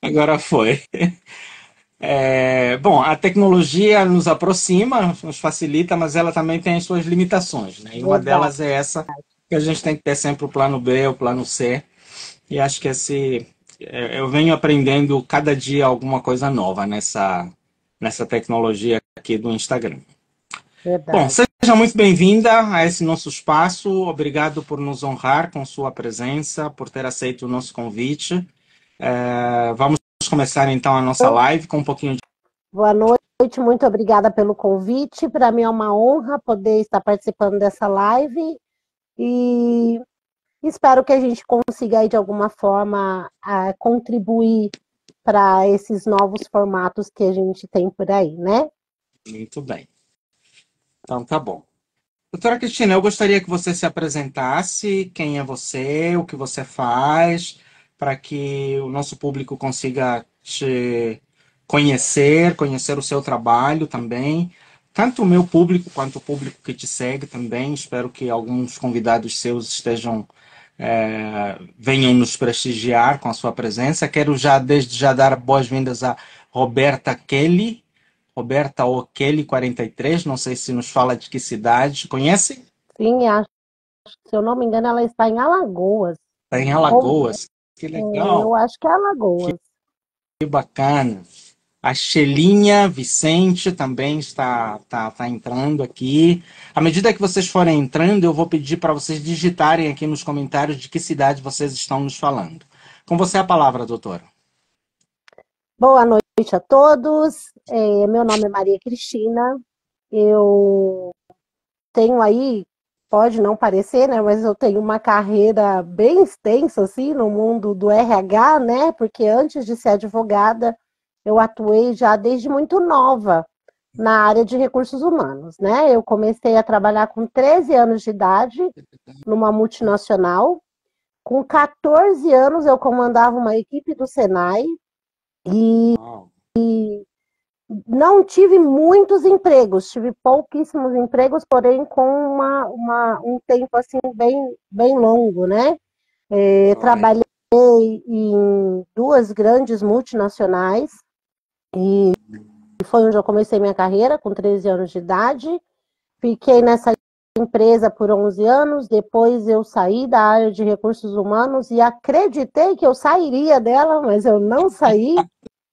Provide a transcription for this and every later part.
Agora foi. Bom, a tecnologia nos aproxima, nos facilita, mas ela também tem as suas limitações, né? E uma Verdade. delas é essa, que a gente tem que ter sempre o plano B, o plano C. E acho que eu venho aprendendo cada dia alguma coisa nova nessa tecnologia aqui do Instagram. Bom, Verdade. seja muito bem-vinda a esse nosso espaço. Obrigado por nos honrar com sua presença, por ter aceito o nosso convite. Vamos começar então a nossa live com um pouquinho de. Boa noite, muito obrigada pelo convite. Para mim é uma honra poder estar participando dessa live e espero que a gente consiga aí, de alguma forma contribuir para esses novos formatos que a gente tem por aí, né? Muito bem. Então tá bom. Doutora Cristina, eu gostaria que você se apresentasse, quem é você, o que você faz, para que o nosso público consiga te conhecer o seu trabalho também. Tanto o meu público quanto o público que te segue também. Espero que alguns convidados seus venham nos prestigiar com a sua presença. Quero já desde já dar boas-vindas a Roberta Kelly. Roberta O'Kelly 43, não sei se nos fala de que cidade. Conhece? Sim, acho, se eu não me engano, ela está em Alagoas. Está em Ou, Alagoas. Que eu legal, acho que é Alagoas. que bacana. A Xelinha Vicente também está entrando aqui. À medida que vocês forem entrando, eu vou pedir para vocês digitarem aqui nos comentários de que cidade vocês estão nos falando. Com você a palavra, doutora. Boa noite a todos. Meu nome é Maria Cristina. Eu tenho aí, pode não parecer, né, mas eu tenho uma carreira bem extensa assim no mundo do RH, né? Porque antes de ser advogada, eu atuei já desde muito nova na área de recursos humanos, né? Eu comecei a trabalhar com 13 anos de idade numa multinacional. Com 14 anos eu comandava uma equipe do Senai e Uau. não tive muitos empregos, tive pouquíssimos empregos, porém com um tempo assim bem longo, né? Olha, Trabalhei em duas grandes multinacionais e foi onde eu comecei minha carreira, com 13 anos de idade. Fiquei nessa empresa por 11 anos, depois eu saí da área de recursos humanos e acreditei que eu sairia dela, mas eu não saí.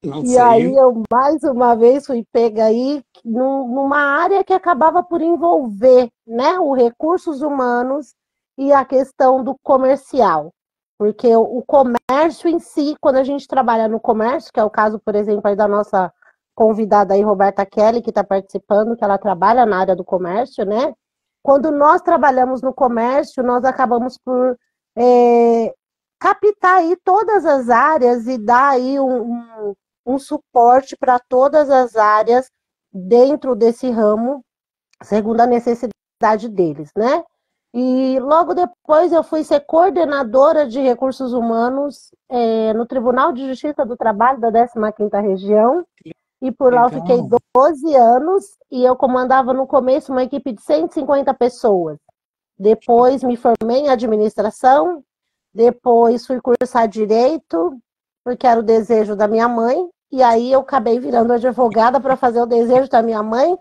não E aí sei. eu mais uma vez fui pega aí numa área que acabava por envolver, né, os recursos humanos e a questão do comercial. Porque o comércio em si, quando a gente trabalha no comércio, que é o caso, por exemplo, aí da nossa convidada aí, Roberta Kelly, que está participando, que ela trabalha na área do comércio, né? Quando nós trabalhamos no comércio, nós acabamos por é, captar aí todas as áreas e dar aí um suporte para todas as áreas dentro desse ramo, segundo a necessidade deles, né? E logo depois eu fui ser coordenadora de recursos humanos no Tribunal de Justiça do Trabalho da 15ª Região, e por lá eu fiquei Legal. 12 anos, e eu comandava no começo uma equipe de 150 pessoas. Depois me formei em administração, depois fui cursar direito, porque era o desejo da minha mãe, e aí eu acabei virando advogada para fazer o desejo da minha mãe,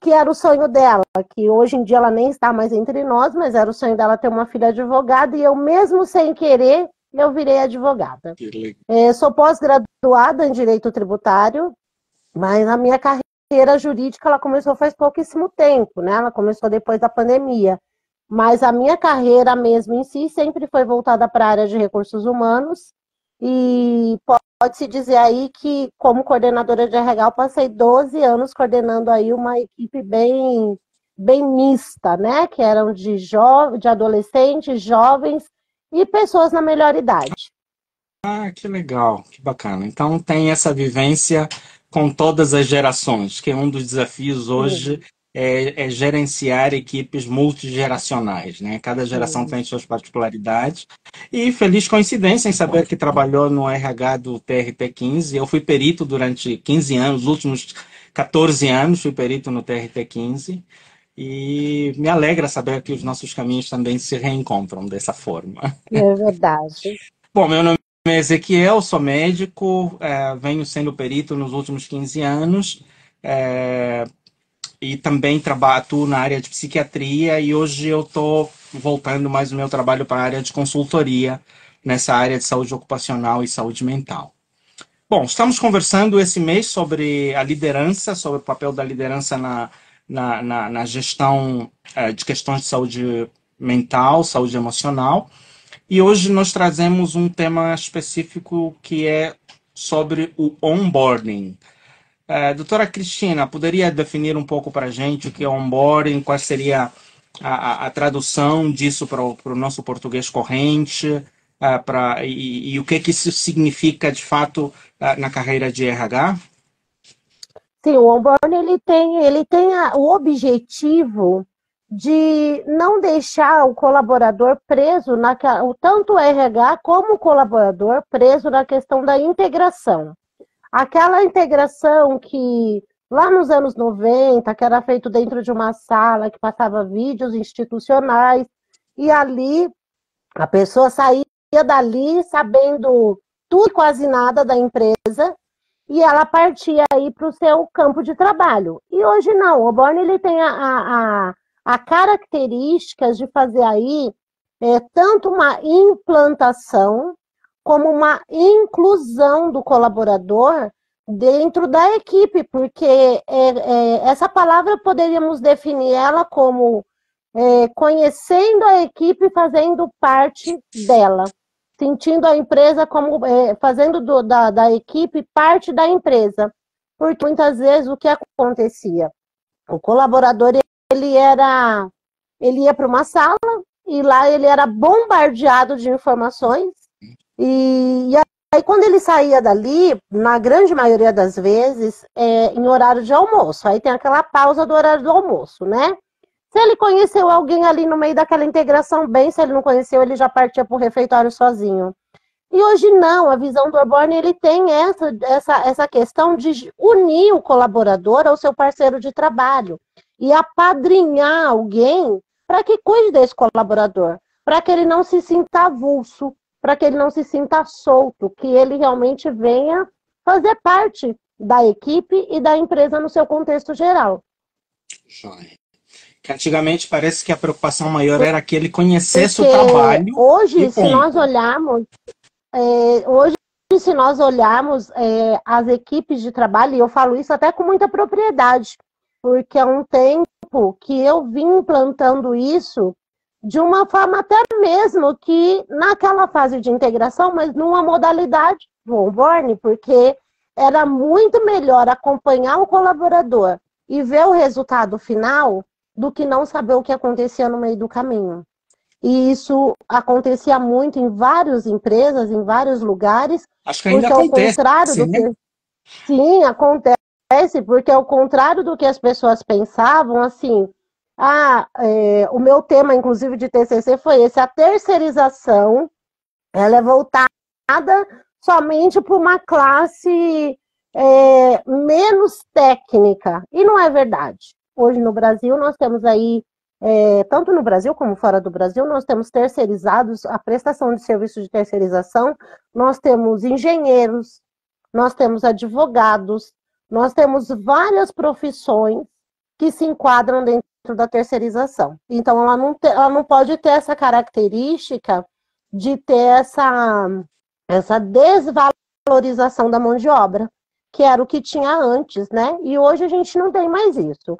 que era o sonho dela, que hoje em dia ela nem está mais entre nós, mas era o sonho dela ter uma filha advogada, e eu mesmo sem querer, eu virei advogada. Que legal. Sou pós-graduada em direito tributário, mas a minha carreira jurídica ela começou faz pouquíssimo tempo, né? Ela começou depois da pandemia. Mas a minha carreira mesmo em si sempre foi voltada para a área de recursos humanos e pode-se dizer aí que, como coordenadora de RH, eu passei 12 anos coordenando aí uma equipe bem mista, né? Que eram de adolescentes, jovens e pessoas na melhor idade. Ah, que legal, que bacana. Então tem essa vivência com todas as gerações, que é um dos desafios Sim, hoje é gerenciar equipes multigeracionais, né? Cada geração sim. tem suas particularidades. E feliz coincidência em saber que trabalhou no RH do TRT-15. Eu fui perito durante 15 anos, os últimos 14 anos fui perito no TRT-15. E me alegra saber que os nossos caminhos também se reencontram dessa forma. É verdade. Bom, meu nome é Ezequiel, sou médico, venho sendo perito nos últimos 15 anos, e também atuo na área de psiquiatria, e hoje eu estou voltando mais o meu trabalho para a área de consultoria, nessa área de saúde ocupacional e saúde mental. Bom, estamos conversando esse mês sobre a liderança, sobre o papel da liderança na gestão de questões de saúde mental, saúde emocional. E hoje nós trazemos um tema específico que é sobre o onboarding. Doutora Cristina, poderia definir um pouco para a gente o que é onboarding, qual seria a tradução disso para o nosso português corrente, e o que isso significa de fato na carreira de RH? Sim, o onboarding ele tem o objetivo de não deixar o colaborador preso, tanto o RH como o colaborador preso na questão da integração. Aquela integração que lá nos anos 90, que era feito dentro de uma sala, que passava vídeos institucionais, e ali a pessoa saía dali sabendo tudo e quase nada da empresa, e ela partia aí para o seu campo de trabalho. E hoje não, o Borne ele tem a características de fazer aí tanto uma implantação como uma inclusão do colaborador dentro da equipe, porque essa palavra poderíamos definir ela como conhecendo a equipe, fazendo parte dela, sentindo a empresa como fazendo da equipe parte da empresa, porque muitas vezes o que acontecia, o colaborador ele ia para uma sala e lá ele era bombardeado de informações e aí quando ele saía dali, na grande maioria das vezes, em horário de almoço, aí tem aquela pausa do horário do almoço, né? Se ele conheceu alguém ali no meio daquela integração, bem, se ele não conheceu, ele já partia para o refeitório sozinho. E hoje não, a visão do Orborne, ele tem essa questão de unir o colaborador ao seu parceiro de trabalho e apadrinhar alguém para que cuide desse colaborador, para que ele não se sinta avulso, para que ele não se sinta solto, que ele realmente venha fazer parte da equipe e da empresa no seu contexto geral. Joia. Que antigamente parece que a preocupação maior era que ele conhecesse Porque o trabalho hoje, e se nós ponto. olharmos, hoje, se nós olharmos as equipes de trabalho, e eu falo isso até com muita propriedade, porque há um tempo que eu vim implantando isso de uma forma até mesmo que naquela fase de integração, mas numa modalidade do onboarding, porque era muito melhor acompanhar o colaborador e ver o resultado final do que não saber o que acontecia no meio do caminho. E isso acontecia muito em várias empresas, em vários lugares, Acho que ainda porque ao acontece, contrário do né? que... Sim, acontece, porque ao contrário do que as pessoas pensavam, assim, o meu tema, inclusive, de TCC foi esse, a terceirização, ela é voltada somente para uma classe menos técnica, e não é verdade. Hoje no Brasil nós temos aí, tanto no Brasil como fora do Brasil, nós temos terceirizados, a prestação de serviços de terceirização, nós temos engenheiros, nós temos advogados, nós temos várias profissões que se enquadram dentro da terceirização. Então, ela não pode ter essa característica de ter essa desvalorização da mão de obra, que era o que tinha antes, né? E hoje a gente não tem mais isso.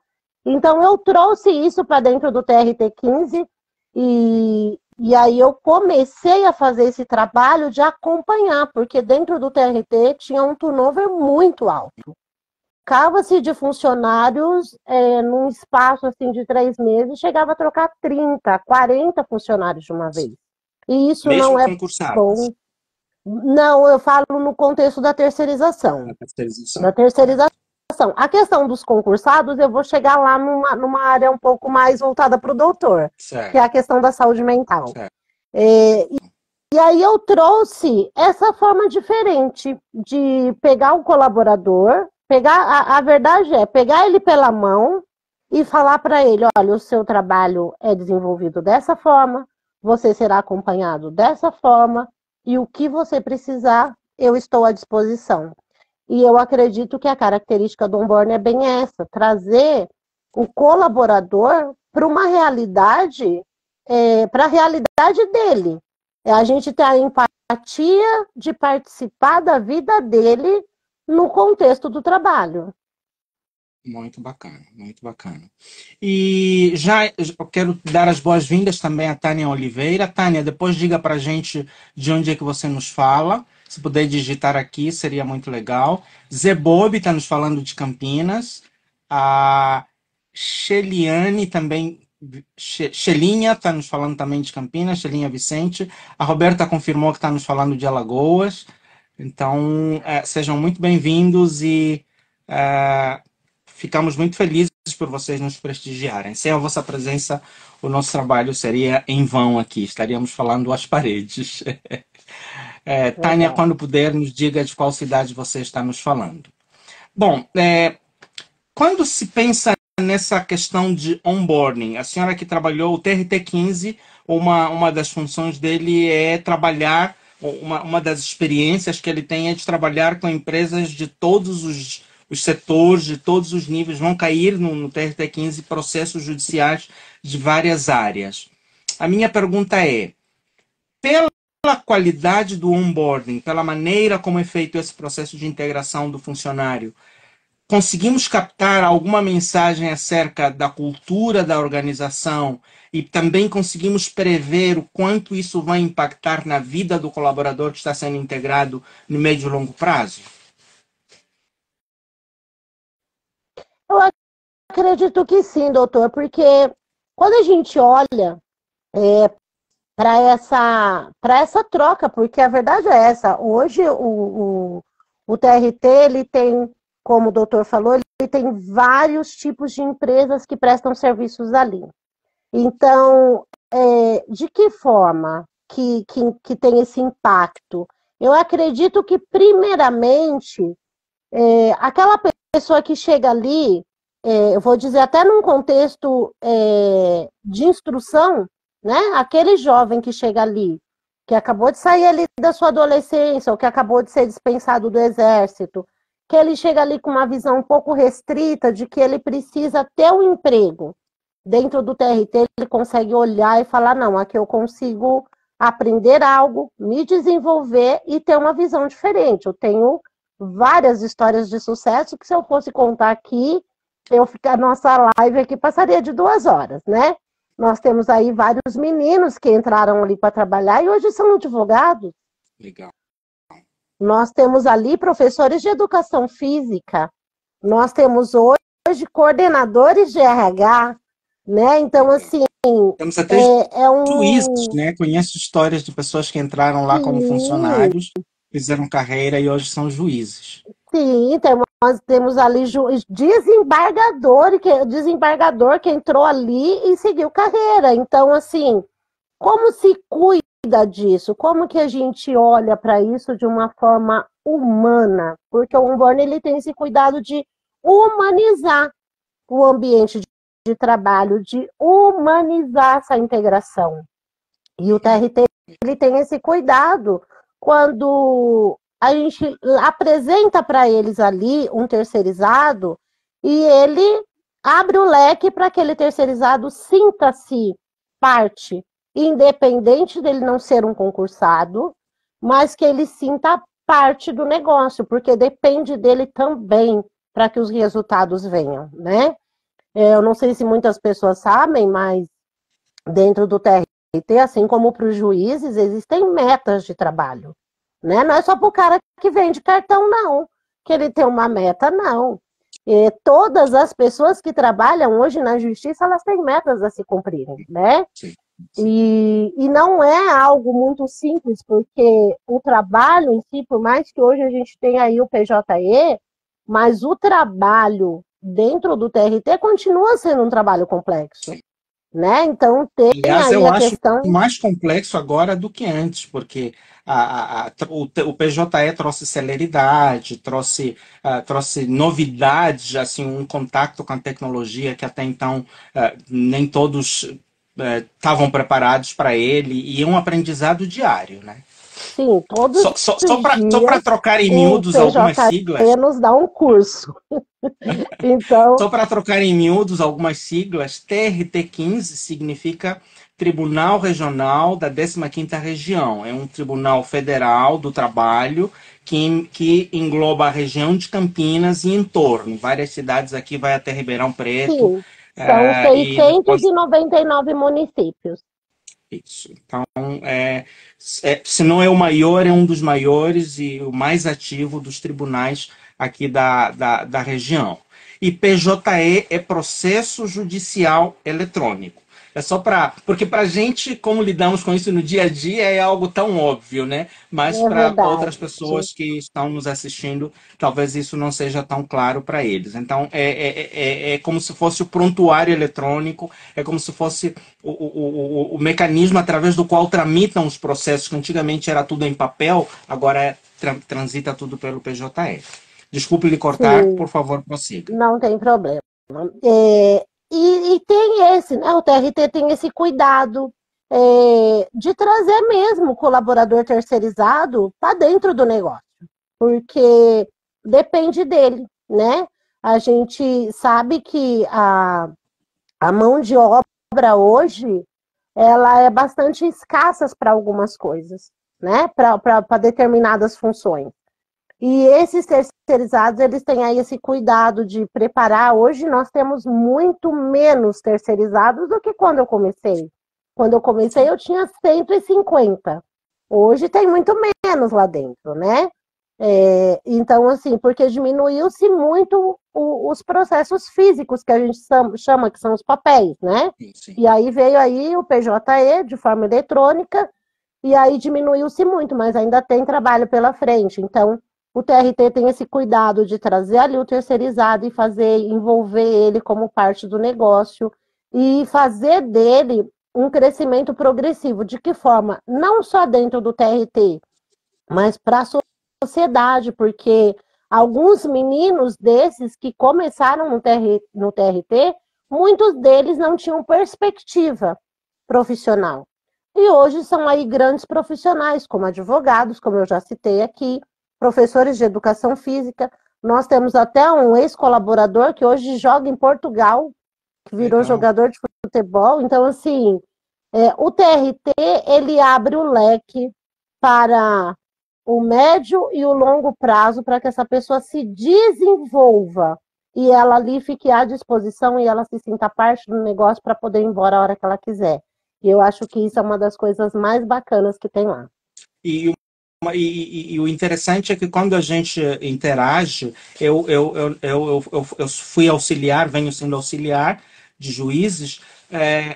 Então, eu trouxe isso para dentro do TRT15 e aí eu comecei a fazer esse trabalho de acompanhar, porque dentro do TRT tinha um turnover muito alto. Trocava-se de funcionários num espaço assim, de 3 meses, chegava a trocar 30, 40 funcionários de uma vez. E isso Mesmo não é concursados. bom. Não, eu falo no contexto da terceirização. A terceirização. Da terceirização. A questão dos concursados, eu vou chegar lá numa área um pouco mais voltada para o doutor, Certo. que é a questão da saúde mental. Certo. E aí eu trouxe essa forma diferente de pegar o colaborador, a verdade é pegar ele pela mão e falar para ele, olha, o seu trabalho é desenvolvido dessa forma, você será acompanhado dessa forma, e o que você precisar, eu estou à disposição. E eu acredito que a característica do onboarding é bem essa, trazer o colaborador para uma realidade, para a realidade dele. É a gente ter a empatia de participar da vida dele no contexto do trabalho. Muito bacana, muito bacana. E já eu quero dar as boas-vindas também a Tânia Oliveira. Tânia, depois diga para a gente de onde é que você nos fala. Se puder digitar aqui, seria muito legal. Zé Bob está nos falando de Campinas. A Sheliane também. Shelinha está nos falando também de Campinas. Shelinha Vicente. A Roberta confirmou que está nos falando de Alagoas. Então, sejam muito bem-vindos e ficamos muito felizes por vocês nos prestigiarem. Sem a vossa presença, o nosso trabalho seria em vão aqui, estaríamos falando às paredes. Tânia, Verdade. quando puder, nos diga de qual cidade você está nos falando. Bom, quando se pensa nessa questão de onboarding, a senhora que trabalhou o TRT15, uma das funções dele é trabalhar, uma das experiências que ele tem é de trabalhar com empresas de todos os setores, de todos os níveis, vão cair no TRT15 processos judiciais de várias áreas. A minha pergunta é, pela qualidade do onboarding, pela maneira como é feito esse processo de integração do funcionário, conseguimos captar alguma mensagem acerca da cultura da organização e também conseguimos prever o quanto isso vai impactar na vida do colaborador que está sendo integrado no médio e longo prazo? Eu acredito que sim, doutor, porque quando a gente olha para essa troca, porque a verdade é essa, hoje o TRT ele tem, como o doutor falou, ele tem vários tipos de empresas que prestam serviços ali. Então, de que forma que tem esse impacto? Eu acredito que, primeiramente, aquela pessoa que chega ali, eu vou dizer até num contexto de instrução, né? Aquele jovem que chega ali, que acabou de sair ali da sua adolescência, ou que acabou de ser dispensado do exército, que ele chega ali com uma visão um pouco restrita de que ele precisa ter um emprego. Dentro do TRT, ele consegue olhar e falar: não, aqui eu consigo aprender algo, me desenvolver e ter uma visão diferente. Eu tenho várias histórias de sucesso que, se eu fosse contar aqui, a nossa live aqui passaria de 2 horas, né? Nós temos aí vários meninos que entraram ali para trabalhar e hoje são advogados. Legal. Nós temos ali professores de educação física. Nós temos hoje coordenadores de RH, né? Então, assim, Temos até juízes, né? Conheço histórias de pessoas que entraram lá como Sim, funcionários, fizeram carreira e hoje são juízes. sim, então nós temos ali desembargador que entrou ali e seguiu carreira. Então, assim, como se cuida disso? Como que a gente olha para isso de uma forma humana? Porque o onboarding ele tem esse cuidado de humanizar o ambiente de trabalho, de humanizar essa integração. E o TRT ele tem esse cuidado quando a gente apresenta para eles ali um terceirizado e ele abre o leque para que aquele terceirizado sinta-se parte, independente dele não ser um concursado, mas que ele sinta parte do negócio, porque depende dele também para que os resultados venham, né? Eu não sei se muitas pessoas sabem, mas dentro do TRT, assim como para os juízes, existem metas de trabalho. Né? Não é só para o cara que vende cartão, não, que ele tem uma meta, não. Todas as pessoas que trabalham hoje na justiça, elas têm metas a se cumprirem, né? Sim, sim. E não é algo muito simples, porque o trabalho em si, por mais que hoje a gente tenha aí o PJE, mas o trabalho dentro do TRT continua sendo um trabalho complexo, Sim. né? Então tem Aliás, aí eu a acho questão. mais complexo agora do que antes, porque o PJE trouxe celeridade, trouxe novidades, assim, um contato com a tecnologia que até então nem todos estavam preparados para ele, e é um aprendizado diário, né? Sim, todos Só os para dias trocar em o miúdos algumas PJE siglas, nos dá um curso. Então, só para trocar em miúdos algumas siglas, TRT-15 significa Tribunal Regional da 15ª Região. É um tribunal federal do trabalho que engloba a região de Campinas e entorno. Várias cidades aqui, vai até Ribeirão Preto. sim, são E depois 699 municípios. isso. Então, se não é o maior, é um dos maiores e o mais ativo dos tribunais aqui da região. E PJE é processo judicial eletrônico. É só para. Porque para a gente, como lidamos com isso no dia a dia, é algo tão óbvio, né? Mas É para verdade. outras pessoas que estão nos assistindo, talvez isso não seja tão claro para eles. Então, é como se fosse o prontuário eletrônico, é como se fosse o mecanismo através do qual tramitam os processos, que antigamente era tudo em papel, agora transita tudo pelo PJE. Desculpe lhe cortar, Sim, por favor, prossiga. não tem problema. E tem esse, né? O TRT tem esse cuidado de trazer mesmo o colaborador terceirizado para dentro do negócio, porque depende dele, né? A gente sabe que a mão de obra hoje ela é bastante escassa para algumas coisas, né? Para determinadas funções. E esses terceirizados, eles têm aí esse cuidado de preparar. Hoje nós temos muito menos terceirizados do que quando eu comecei. Quando eu comecei, eu tinha 150. Hoje tem muito menos lá dentro, né? Então, assim, porque diminuiu-se muito os processos físicos que a gente chama, que são os papéis, né? Sim, sim. E aí veio aí o PJE de forma eletrônica, e aí diminuiu-se muito, mas ainda tem trabalho pela frente. Então, o TRT tem esse cuidado de trazer ali o terceirizado e fazer, envolver ele como parte do negócio e fazer dele um crescimento progressivo. De que forma? Não só dentro do TRT, mas para a sociedade, porque alguns meninos desses que começaram no TRT, muitos deles não tinham perspectiva profissional. E hoje são aí grandes profissionais, como advogados, como eu já citei aqui, professores de educação física. Nós temos até um ex-colaborador que hoje joga em Portugal, que virou Legal. jogador de futebol. Então, assim, o TRT, ele abre o leque para o médio e o longo prazo para que essa pessoa se desenvolva e ela ali fique à disposição e ela se sinta parte do negócio para poder ir embora a hora que ela quiser. E eu acho que isso é uma das coisas mais bacanas que tem lá. E, e o interessante é que quando a gente interage, eu fui auxiliar, venho sendo auxiliar de juízes,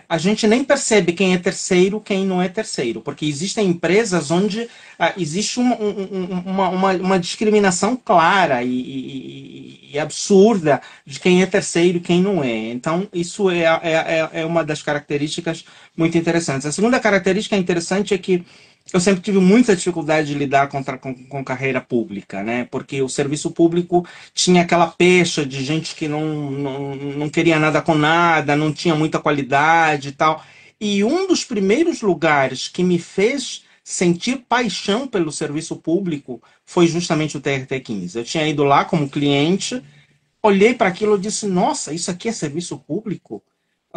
a gente nem percebe quem é terceiro, quem não é terceiro, porque existem empresas onde existe uma discriminação clara e absurda de quem é terceiro e quem não é. Então, isso é uma das características muito interessantes. A segunda característica interessante é que eu sempre tive muita dificuldade de lidar com carreira pública, né? Porque o serviço público tinha aquela pecha de gente que não queria nada com nada, não tinha muita qualidade e tal. E um dos primeiros lugares que me fez sentir paixão pelo serviço público foi justamente o TRT-15. Eu tinha ido lá como cliente, olhei para aquilo e disse: Nossa, isso aqui é serviço público?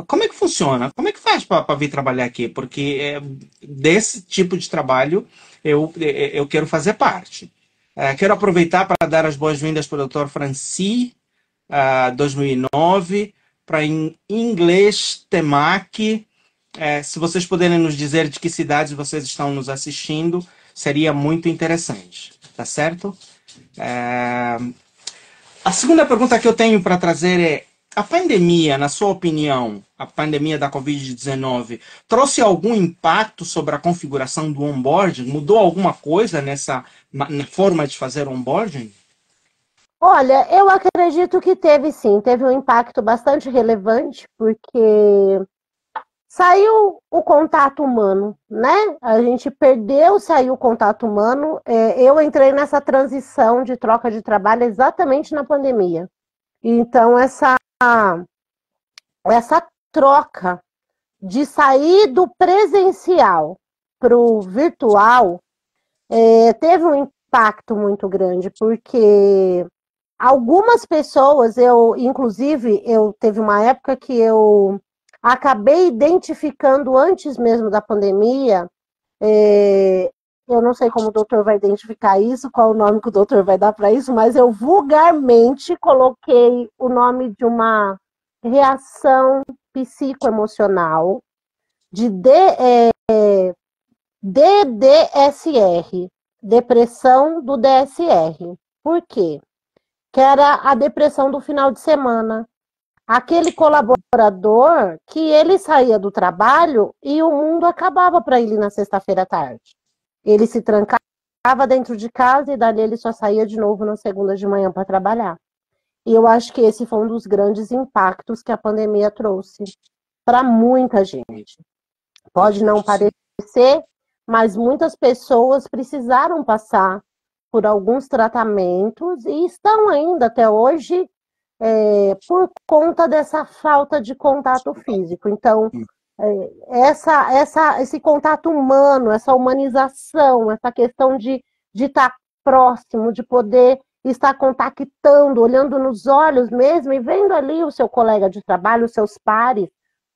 Como é que funciona? Como é que faz para vir trabalhar aqui? Porque desse tipo de trabalho eu quero fazer parte. Quero aproveitar para dar as boas-vindas para o Dr. Franci, 2009, para em inglês Temaki. Se vocês puderem nos dizer de que cidades vocês estão nos assistindo, seria muito interessante. Tá certo? É, a segunda pergunta que eu tenho para trazer é: a pandemia, na sua opinião, a pandemia da Covid-19, trouxe algum impacto sobre a configuração do onboarding? Mudou alguma coisa na forma de fazer onboarding? Olha, eu acredito que teve sim, teve um impacto bastante relevante, porque saiu o contato humano, né? A gente perdeu, saiu o contato humano. Eu entrei nessa transição de troca de trabalho exatamente na pandemia. Então, essa troca de sair do presencial para o virtual teve um impacto muito grande, porque algumas pessoas, inclusive, eu teve uma época que eu acabei identificando antes mesmo da pandemia, é, eu não sei como o doutor vai identificar isso, qual o nome que o doutor vai dar para isso, mas eu vulgarmente coloquei o nome de uma reação psicoemocional de DDSR, depressão do DSR. Por quê? Que era a depressão do final de semana. Aquele colaborador que ele saía do trabalho e o mundo acabava para ele na sexta-feira à tarde. Ele se trancava dentro de casa e dali ele só saía de novo na segunda de manhã para trabalhar. E eu acho que esse foi um dos grandes impactos que a pandemia trouxe para muita gente. Pode não parecer, mas muitas pessoas precisaram passar por alguns tratamentos e estão ainda até hoje por conta dessa falta de contato físico. Então, esse contato humano, essa humanização, essa questão de estar próximo, de poder estar contactando, olhando nos olhos mesmo e vendo ali o seu colega de trabalho, os seus pares.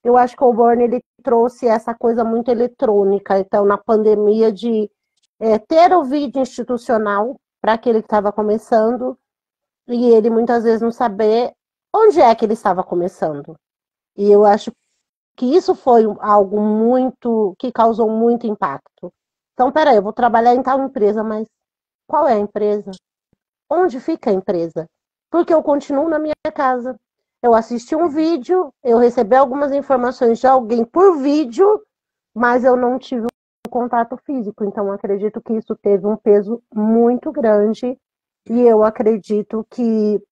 Eu acho que o Born ele trouxe essa coisa muito eletrônica. Então, na pandemia, de ter o vídeo institucional para aquele que estava começando e ele muitas vezes não saber onde é que ele estava começando. E eu acho que isso foi algo muito que causou muito impacto. Então, peraí, eu vou trabalhar em tal empresa, mas qual é a empresa? Onde fica a empresa? Porque eu continuo na minha casa. Eu assisti um vídeo, eu recebi algumas informações de alguém por vídeo, mas eu não tive um contato físico. Então, acredito que isso teve um peso muito grande. E eu acredito que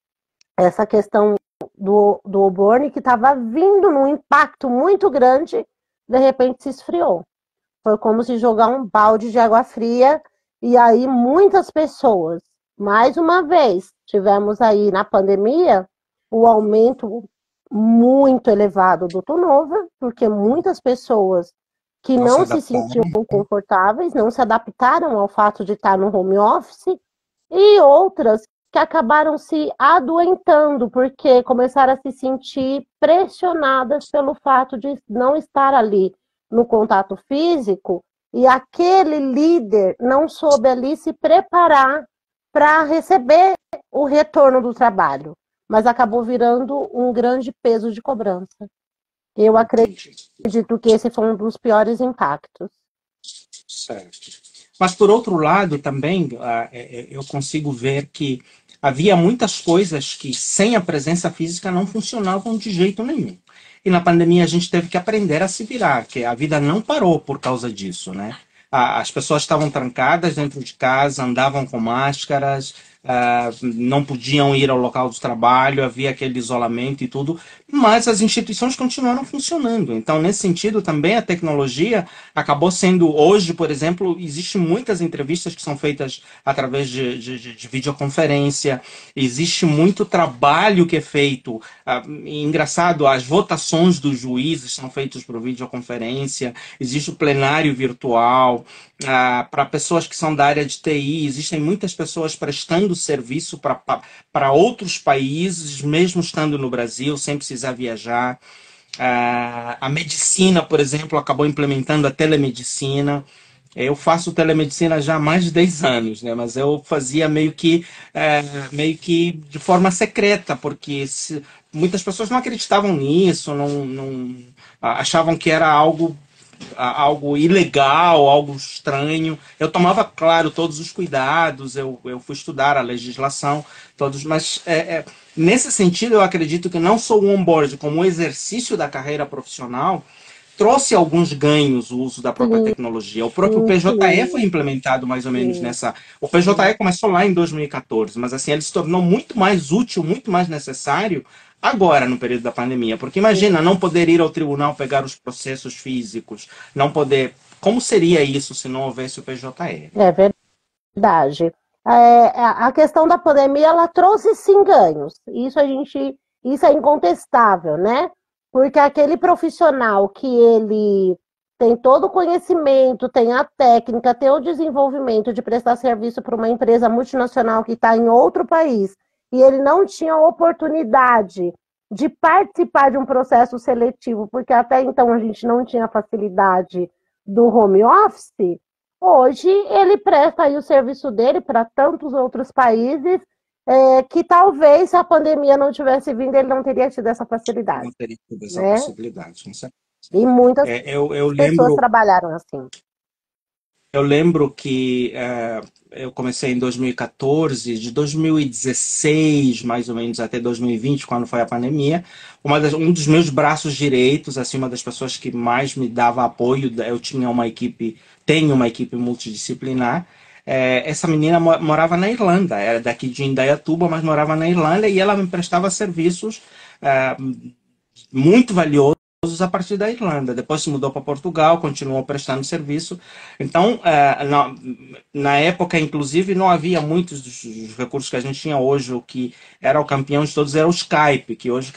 essa questão do Oborne, que estava vindo num impacto muito grande, de repente se esfriou. Foi como se jogar um balde de água fria, e aí muitas pessoas, mais uma vez, tivemos aí na pandemia o aumento muito elevado do turnover, porque muitas pessoas que não se sentiam confortáveis, não se adaptaram ao fato de estar no home office, e outras que acabaram se adoentando, porque começaram a se sentir pressionadas pelo fato de não estar ali no contato físico, e aquele líder não soube ali se preparar para receber o retorno do trabalho, mas acabou virando um grande peso de cobrança. Eu acredito que esse foi um dos piores impactos. Certo. Mas, por outro lado, também eu consigo ver que havia muitas coisas que, sem a presença física, não funcionavam de jeito nenhum. E na pandemia a gente teve que aprender a se virar, que a vida não parou por causa disso, né? As pessoas estavam trancadas dentro de casa, andavam com máscaras, não podiam ir ao local do trabalho, havia aquele isolamento e tudo, mas as instituições continuaram funcionando. Então, nesse sentido, também a tecnologia acabou sendo, hoje, por exemplo, existem muitas entrevistas que são feitas através de videoconferência, existe muito trabalho que é feito. Engraçado, as votações dos juízes são feitas por videoconferência, existe o plenário virtual. Para pessoas que são da área de TI, existem muitas pessoas prestando serviço para outros países, mesmo estando no Brasil, sem precisar viajar. A medicina, por exemplo, acabou implementando a telemedicina. Eu faço telemedicina já há mais de 10 anos, né? Mas eu fazia meio que de forma secreta, porque muitas pessoas não acreditavam nisso, não achavam que era algo ilegal, algo estranho. Eu tomava, claro, todos os cuidados, eu fui estudar a legislação, todos, mas nesse sentido eu acredito que não só o onboard, como o exercício da carreira profissional, trouxe alguns ganhos o uso da própria tecnologia. O próprio PJE foi implementado mais ou menos nessa... O PJE começou lá em 2014, mas assim, ele se tornou muito mais útil, muito mais necessário agora, no período da pandemia. Porque imagina, não poder ir ao tribunal pegar os processos físicos, não poder... Como seria isso se não houvesse o PJE? É verdade. A questão da pandemia, ela trouxe sim ganhos. Isso é incontestável, né? Porque aquele profissional que ele tem todo o conhecimento, tem a técnica, tem o desenvolvimento de prestar serviço para uma empresa multinacional que está em outro país, e ele não tinha oportunidade de participar de um processo seletivo, porque até então a gente não tinha facilidade do home office, hoje ele presta aí o serviço dele para tantos outros países, que talvez se a pandemia não tivesse vindo, ele não teria tido essa facilidade, Não teria tido essa né? possibilidade, com certeza. E muitas Eu pessoas lembro. trabalharam assim. Eu lembro que eu comecei em 2014, de 2016, mais ou menos, até 2020, quando foi a pandemia. Um dos meus braços direitos, assim, uma das pessoas que mais me dava apoio, eu tinha uma equipe, tenho uma equipe multidisciplinar. Essa menina morava na Irlanda, era daqui de Indaiatuba, mas morava na Irlanda, e ela me prestava serviços é, muito valiosos a partir da Irlanda. Depois se mudou para Portugal, continuou prestando serviço. Então, na época, inclusive, não havia muitos dos recursos que a gente tinha hoje. O que era o campeão de todos era o Skype, que hoje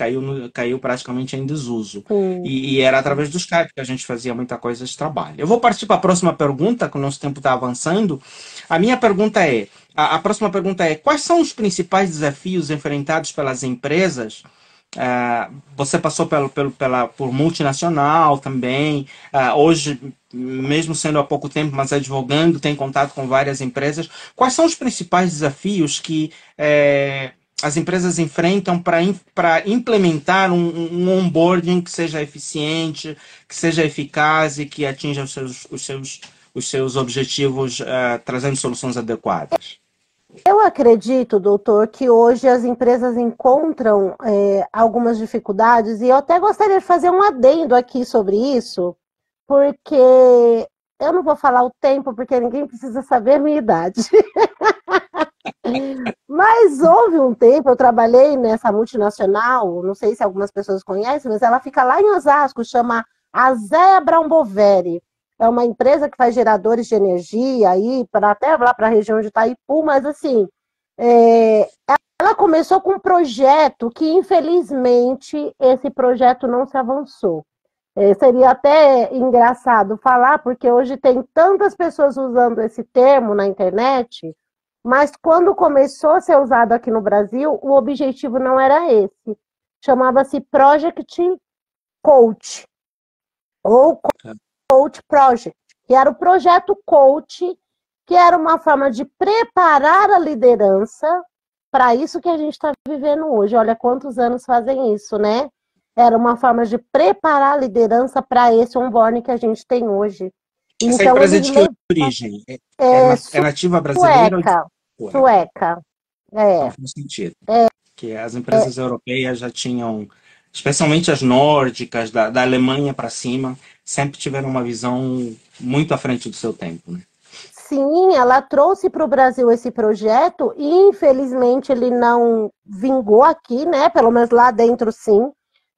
caiu praticamente em desuso. Sim. E era através do Skype que a gente fazia muita coisa de trabalho. Eu vou partir para a próxima pergunta, que o nosso tempo está avançando. A minha pergunta é, a próxima pergunta é, quais são os principais desafios enfrentados pelas empresas? Você passou por multinacional também. Hoje, mesmo sendo há pouco tempo, mas advogando, tem contato com várias empresas. Quais são os principais desafios que as empresas enfrentam para implementar um onboarding que seja eficiente, que seja eficaz e que atinja os seus objetivos, trazendo soluções adequadas? Eu acredito, doutor, que hoje as empresas encontram algumas dificuldades, e eu até gostaria de fazer um adendo aqui sobre isso, porque eu não vou falar o tempo, porque ninguém precisa saber a minha idade. Mas houve um tempo, eu trabalhei nessa multinacional, não sei se algumas pessoas conhecem, mas ela fica lá em Osasco, chama Asea Brown Boveri. É uma empresa que faz geradores de energia aí, até lá para a região de Itaipu, mas assim, é, ela começou com um projeto que, infelizmente, esse projeto não se avançou. Seria até engraçado falar, porque hoje tem tantas pessoas usando esse termo na internet, mas quando começou a ser usado aqui no Brasil, o objetivo não era esse. Chamava-se Project Coach, ou Coach Project, que era o projeto Coach, que era uma forma de preparar a liderança para isso que a gente está vivendo hoje. Olha quantos anos fazem isso, né? Era uma forma de preparar a liderança para esse onboarding que a gente tem hoje. Essa Então, empresa é eles de que origem? é É nativa brasileira ou de sueca, fora? sueca, Não é, faz sentido. Que as empresas europeias já tinham, especialmente as nórdicas, da Alemanha para cima, sempre tiveram uma visão muito à frente do seu tempo, né? sim, ela trouxe para o Brasil esse projeto e infelizmente ele não vingou aqui, né? Pelo menos lá dentro sim,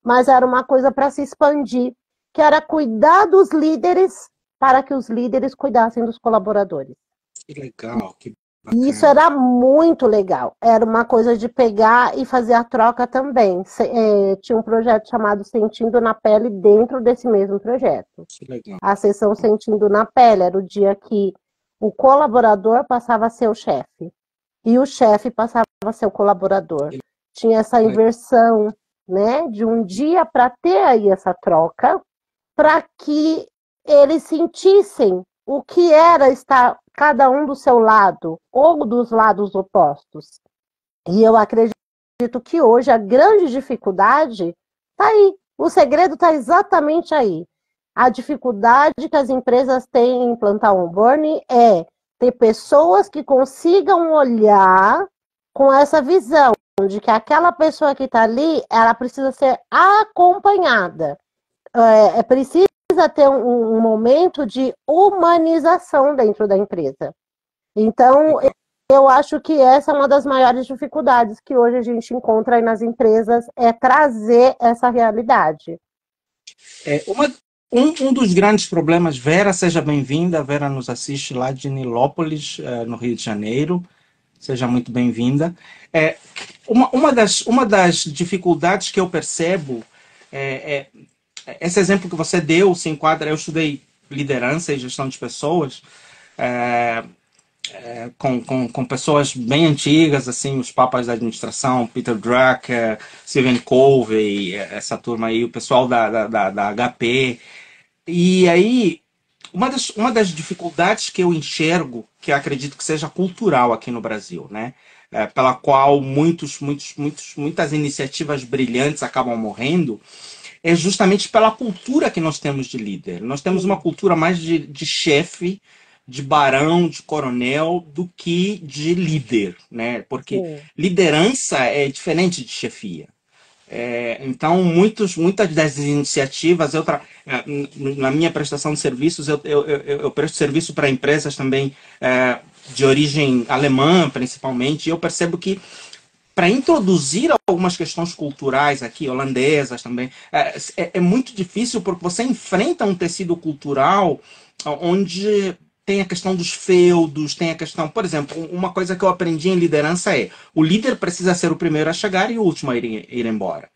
mas era uma coisa para se expandir, que era cuidar dos líderes para que os líderes cuidassem dos colaboradores. Que legal, que E isso bacana, era muito legal. Era uma coisa de pegar e fazer a troca também. Tinha um projeto chamado Sentindo na Pele dentro desse mesmo projeto. que legal. A sessão Sentindo na Pele era o dia que o colaborador passava a ser o chefe e o chefe passava a ser o colaborador. Tinha essa inversão, né, de um dia para ter aí essa troca, para que eles sentissem o que era estar cada um do seu lado ou dos lados opostos. E eu acredito que hoje a grande dificuldade está aí. O segredo está exatamente aí. A dificuldade que as empresas têm em implantar o onboarding é ter pessoas que consigam olhar com essa visão de que aquela pessoa que está ali, ela precisa ser acompanhada. Precisa ter um momento de humanização dentro da empresa. Então, eu acho que essa é uma das maiores dificuldades que hoje a gente encontra aí nas empresas, é trazer essa realidade. Um dos grandes problemas, Vera, seja bem-vinda. Vera nos assiste lá de Nilópolis, no Rio de Janeiro. Seja muito bem-vinda. Uma das dificuldades que eu percebo esse exemplo que você deu se enquadra. Eu estudei liderança e gestão de pessoas, com pessoas bem antigas, assim, os papas da administração, Peter Drucker, Stephen Covey, essa turma aí, o pessoal da HP. E aí, uma das dificuldades que eu enxergo, que eu acredito que seja cultural aqui no Brasil, né? Pela qual muitas iniciativas brilhantes acabam morrendo, é justamente pela cultura que nós temos de líder. Nós temos uma cultura mais de chefe, de barão, de coronel, do que de líder, né? Porque Sim. liderança é diferente de chefia. Então, muitas das iniciativas, na minha prestação de serviços, eu presto serviço para empresas também de origem alemã, principalmente, e eu percebo que para introduzir algumas questões culturais aqui, holandesas também, é muito difícil porque você enfrenta um tecido cultural onde tem a questão dos feudos, tem a questão, por exemplo, uma coisa que eu aprendi em liderança é o líder precisa ser o primeiro a chegar e o último a ir embora.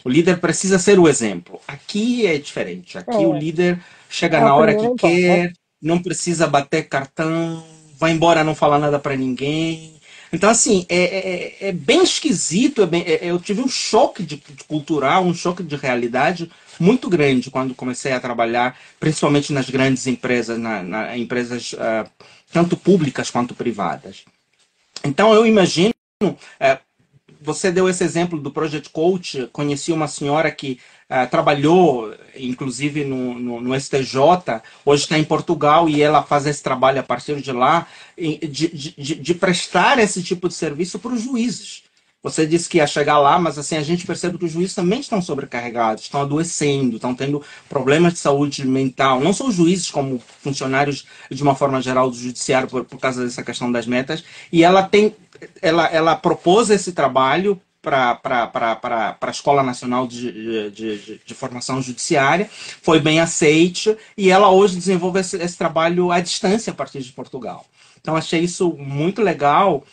O líder precisa ser o exemplo. Aqui é diferente. Aqui o É, líder chega é o na hora que primeiro embora. quer, não precisa bater cartão, vai embora, não fala nada para ninguém. Então, assim, é bem esquisito. Eu tive um choque de cultural, um choque de realidade muito grande quando comecei a trabalhar, principalmente nas grandes empresas, empresas tanto públicas quanto privadas. Então, eu imagino, você deu esse exemplo do Project Coach. Conheci uma senhora que trabalhou, inclusive, no STJ, hoje está em Portugal e ela faz esse trabalho a partir de lá, de prestar esse tipo de serviço para os juízes. Você disse que ia chegar lá, mas assim a gente percebe que os juízes também estão sobrecarregados, estão adoecendo, estão tendo problemas de saúde mental. Não são os juízes como funcionários, de uma forma geral, do judiciário, por causa dessa questão das metas. E ela propôs esse trabalho para a Escola Nacional de Formação Judiciária, foi bem aceite, e ela hoje desenvolve esse trabalho à distância a partir de Portugal. Então, achei isso muito legal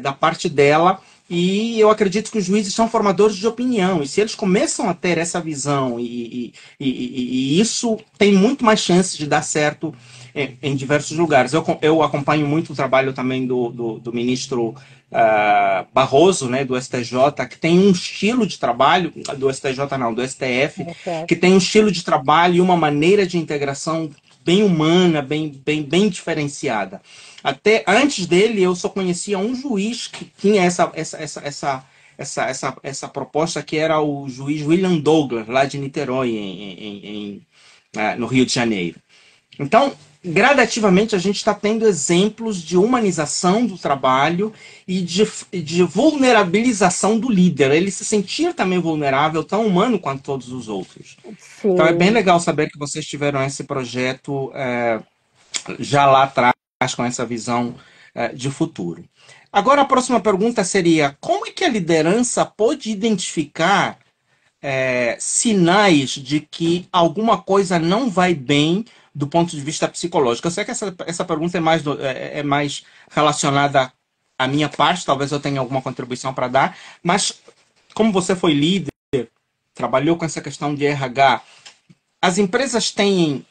da parte dela, e eu acredito que os juízes são formadores de opinião, e se eles começam a ter essa visão, e isso tem muito mais chance de dar certo em diversos lugares. Eu acompanho muito o trabalho também do ministro Barroso, né, do STJ, que tem um estilo de trabalho, do STJ não, do STF, que tem um estilo de trabalho e uma maneira de integração bem humana, bem diferenciada. Até antes dele, eu só conhecia um juiz que tinha essa proposta, que era o juiz William Douglas, lá de Niterói, no Rio de Janeiro. Então, gradativamente, a gente está tendo exemplos de humanização do trabalho e de vulnerabilização do líder. Ele se sentir também vulnerável, tão humano quanto todos os outros. Então, é bem Sim. legal saber que vocês tiveram esse projeto já lá atrás, com essa visão de futuro. Agora, a próxima pergunta seria: como é que a liderança pode identificar sinais de que alguma coisa não vai bem do ponto de vista psicológico? Eu sei que essa pergunta é mais relacionada à minha parte, talvez eu tenha alguma contribuição para dar, mas como você foi líder, trabalhou com essa questão de RH, as empresas têm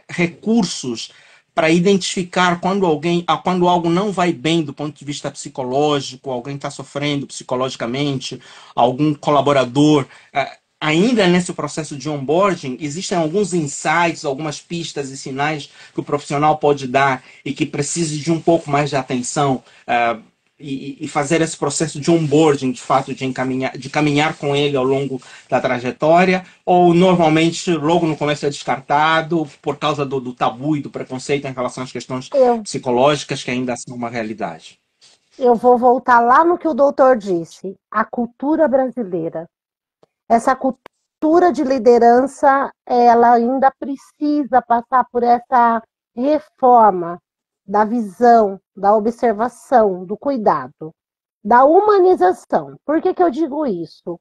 recursos para identificar quando algo não vai bem do ponto de vista psicológico, alguém está sofrendo psicologicamente, algum colaborador. Ainda nesse processo de onboarding, existem alguns insights, algumas pistas e sinais que o profissional pode dar e que precise de um pouco mais de atenção e fazer esse processo de onboarding, de fato, de caminhar com ele ao longo da trajetória, ou normalmente logo no começo é descartado por causa do tabu e do preconceito em relação às questões Eu, psicológicas que ainda são uma realidade? eu vou voltar lá no que o doutor disse, a cultura brasileira. Essa cultura de liderança, ela ainda precisa passar por essa reforma da visão, da observação, do cuidado, da humanização. Por que eu digo isso?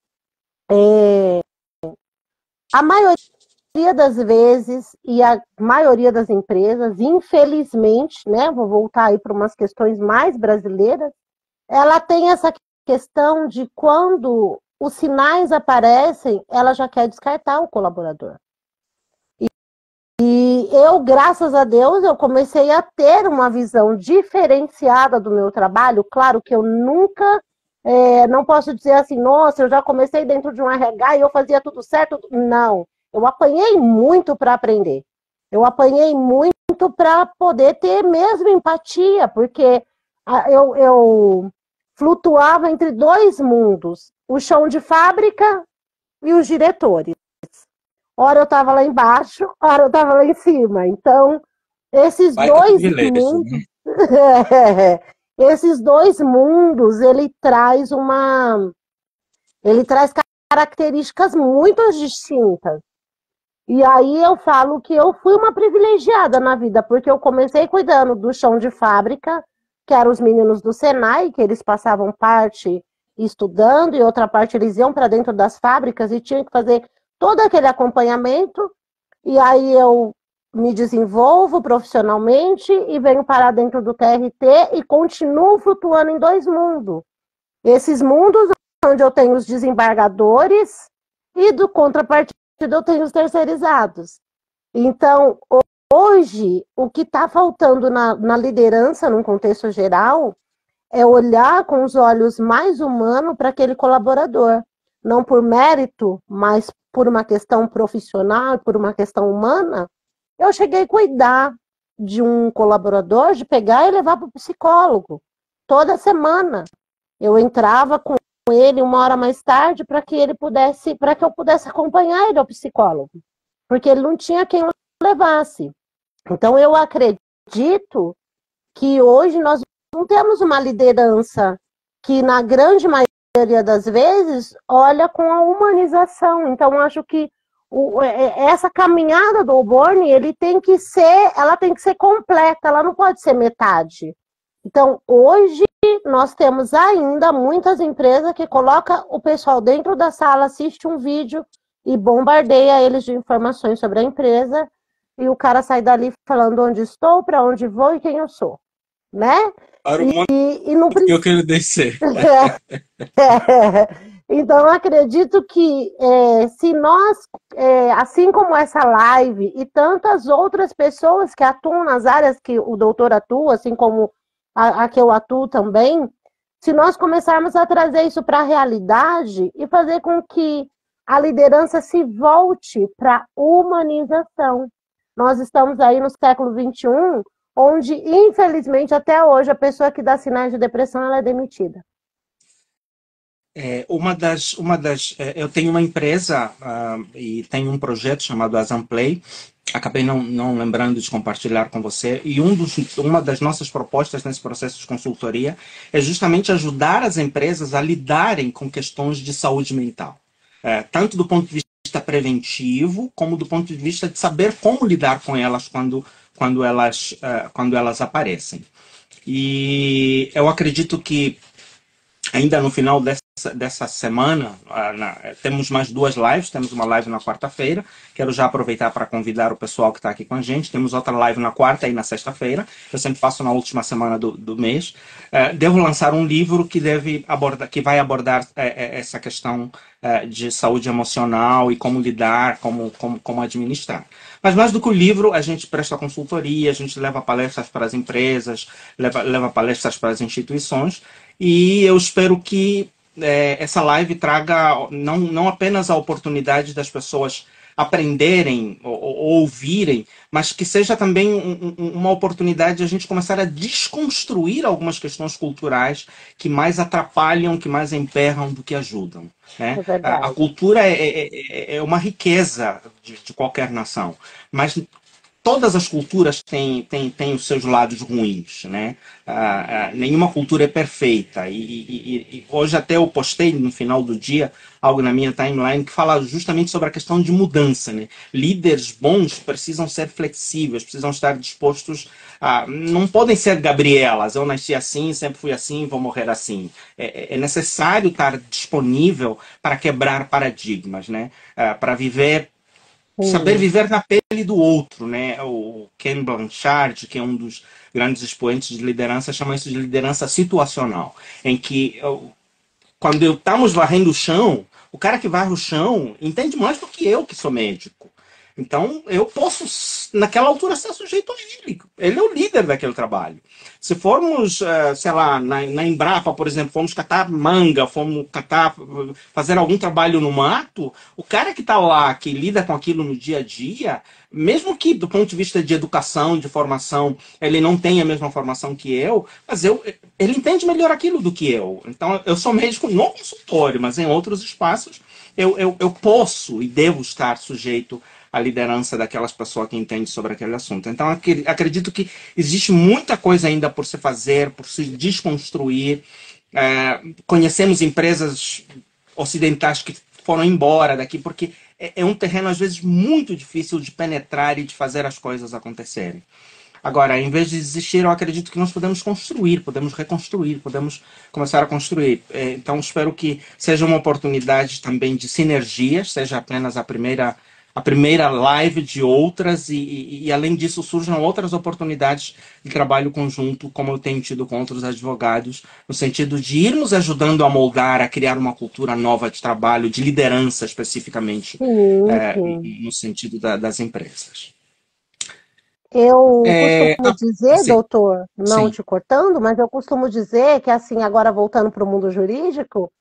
A maioria das vezes e a maioria das empresas, infelizmente, né, vou voltar aí para umas questões mais brasileiras, ela tem essa questão de quando os sinais aparecem, ela já quer descartar o colaborador. eu, graças a Deus, eu comecei a ter uma visão diferenciada do meu trabalho. Claro que eu nunca, não posso dizer assim, nossa, eu já comecei dentro de um RH e eu fazia tudo certo. Não, eu apanhei muito para aprender. Eu apanhei muito para poder ter mesmo empatia, porque eu flutuava entre dois mundos, o chão de fábrica e os diretores. Ora eu estava lá embaixo, ora eu estava lá em cima. Então, esses Baita dois privilégio, mundos, né? esses dois mundos, ele traz características muito distintas. E aí eu falo que eu fui uma privilegiada na vida, porque eu comecei cuidando do chão de fábrica, que eram os meninos do Senai, que eles passavam parte estudando e outra parte eles iam para dentro das fábricas e tinham que fazer todo aquele acompanhamento. E aí eu me desenvolvo profissionalmente e venho parar dentro do TRT e continuo flutuando em dois mundos. Esses mundos onde eu tenho os desembargadores e do contrapartida eu tenho os terceirizados. Então, hoje, o que está faltando na liderança, num contexto geral, é olhar com os olhos mais humanos para aquele colaborador. Não por mérito, mas por uma questão profissional, por uma questão humana. Eu cheguei a cuidar de um colaborador, de pegar e levar para o psicólogo. Toda semana. Eu entrava com ele 1 hora mais tarde para que eu pudesse acompanhar ele ao psicólogo. Porque ele não tinha quem o levasse. Então, eu acredito que hoje nós não temos uma liderança que, na grande maioria das vezes, olha com a humanização. Então, acho que essa caminhada do Oborne, ela tem que ser completa, ela não pode ser metade. Então, hoje, nós temos ainda muitas empresas que colocam o pessoal dentro da sala, assiste um vídeo e bombardeia eles de informações sobre a empresa, e o cara sai dali falando onde estou, para onde vou e quem eu sou, né? Para o mundo E não que eu precisa. quero descer. Então, eu acredito que se nós, assim como essa live e tantas outras pessoas que atuam nas áreas que o doutor atua, assim como a que eu atuo também, se nós começarmos a trazer isso para a realidade e fazer com que a liderança se volte para a humanização. Nós estamos aí no século XXI, onde, infelizmente, até hoje, a pessoa que dá sinais de depressão ela é demitida. Eu tenho uma empresa e tenho um projeto chamado Azamplay. Acabei não lembrando de compartilhar com você. E uma das nossas propostas nesse processo de consultoria é justamente ajudar as empresas a lidarem com questões de saúde mental. Tanto do ponto de vista preventivo, como do ponto de vista de saber como lidar com elas quando elas aparecem. E eu acredito que ainda no final dessa semana, temos mais 2 lives. Temos uma live na quarta-feira. Quero já aproveitar para convidar o pessoal que está aqui com a gente. Temos outra live na quarta e na sexta-feira. Eu sempre faço na última semana do mês. Devo lançar um livro que vai abordar essa questão de saúde emocional e como lidar, como administrar. Mas mais do que o livro, a gente presta consultoria, a gente leva palestras para as empresas, leva palestras para as instituições. E eu espero que essa live traga não apenas a oportunidade das pessoas aprenderem ou ouvirem, mas que seja também uma oportunidade de a gente começar a desconstruir algumas questões culturais que mais atrapalham, que mais emperram do que ajudam. Né? É A verdade. cultura é uma riqueza de qualquer nação, mas todas as culturas têm os seus lados ruins, né? Nenhuma cultura é perfeita. E hoje até eu postei no final do dia algo na minha timeline que fala justamente sobre a questão de mudança, né? Líderes bons precisam ser flexíveis, precisam estar dispostos a... Não podem ser Gabrielas, eu nasci assim, sempre fui assim, vou morrer assim. É necessário estar disponível para quebrar paradigmas, né? Para saber Sim, viver na pele do outro, né? O Ken Blanchard, que é um dos grandes expoentes de liderança, chama isso de liderança situacional, em que quando estamos varrendo o chão, o cara que varre o chão entende mais do que eu, que sou médico. Então, eu posso naquela altura está sujeito a ele. Ele é o líder daquele trabalho. Se formos, sei lá, na Embrapa, por exemplo, fomos catar manga, fomos fazer algum trabalho no mato, o cara que está lá, que lida com aquilo no dia a dia, mesmo que do ponto de vista de educação, de formação, ele não tenha a mesma formação que eu, mas ele entende melhor aquilo do que eu. Então, eu sou médico no consultório, mas em outros espaços eu posso e devo estar sujeito à liderança daquelas pessoas que entendem sobre aquele assunto. Então, acredito que existe muita coisa ainda por se fazer, por se desconstruir. Conhecemos empresas ocidentais que foram embora daqui, porque é um terreno, às vezes, muito difícil de penetrar e de fazer as coisas acontecerem. Agora, em vez de desistir, eu acredito que nós podemos construir, podemos reconstruir, podemos começar a construir. Então, espero que seja uma oportunidade também de sinergias, seja apenas a primeira live de outras, e além disso, surjam outras oportunidades de trabalho conjunto, como eu tenho tido com outros advogados, no sentido de irmos ajudando a moldar, a criar uma cultura nova de trabalho, de liderança especificamente, Sim, sim. no sentido das empresas. Eu costumo dizer, Sim, doutor, não sim. te cortando, mas eu costumo dizer que, assim, agora voltando para o mundo jurídico,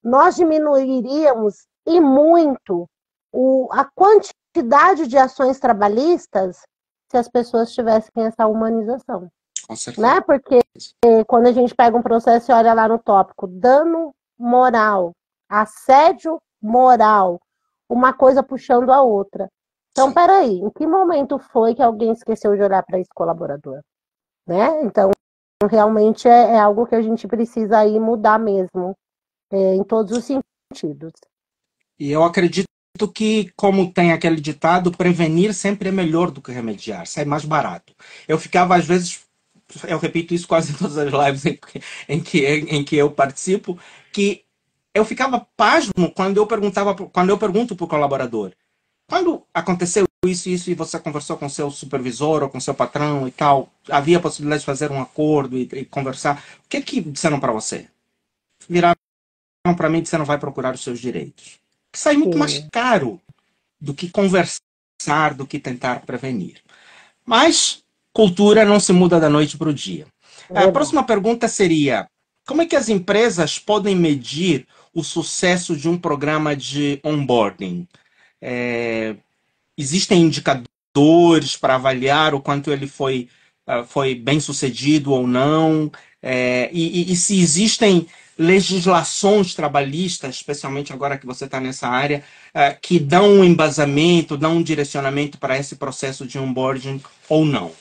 nós diminuiríamos e muito a quantidade de ações trabalhistas se as pessoas tivessem essa humanização, Com certeza. né? Porque quando a gente pega um processo e olha lá no tópico, dano moral, assédio moral, uma coisa puxando a outra. Então, Sim. peraí, em que momento foi que alguém esqueceu de olhar para esse colaborador? Né? Então, realmente é algo que a gente precisa aí mudar mesmo, em todos os sentidos. E eu acredito que, como tem aquele ditado, prevenir sempre é melhor do que remediar, sai mais barato. Eu ficava, às vezes, eu repito isso quase em todas as lives em que eu participo, que eu ficava pasmo quando eu pergunto para o colaborador, quando aconteceu isso e você conversou com seu supervisor ou com seu patrão e tal, havia a possibilidade de fazer um acordo e conversar, o que disseram para você? Viraram para mim e disseram vai procurar os seus direitos. Que sai muito mais Sim, caro do que conversar, do que tentar prevenir. Mas cultura não se muda da noite para o dia. A verdade. próxima pergunta seria: como é que as empresas podem medir o sucesso de um programa de onboarding? É, existem indicadores para avaliar o quanto ele foi bem sucedido ou não? E se existem legislações trabalhistas, especialmente agora que você está nessa área, que dão um embasamento, dão um direcionamento para esse processo de onboarding ou não?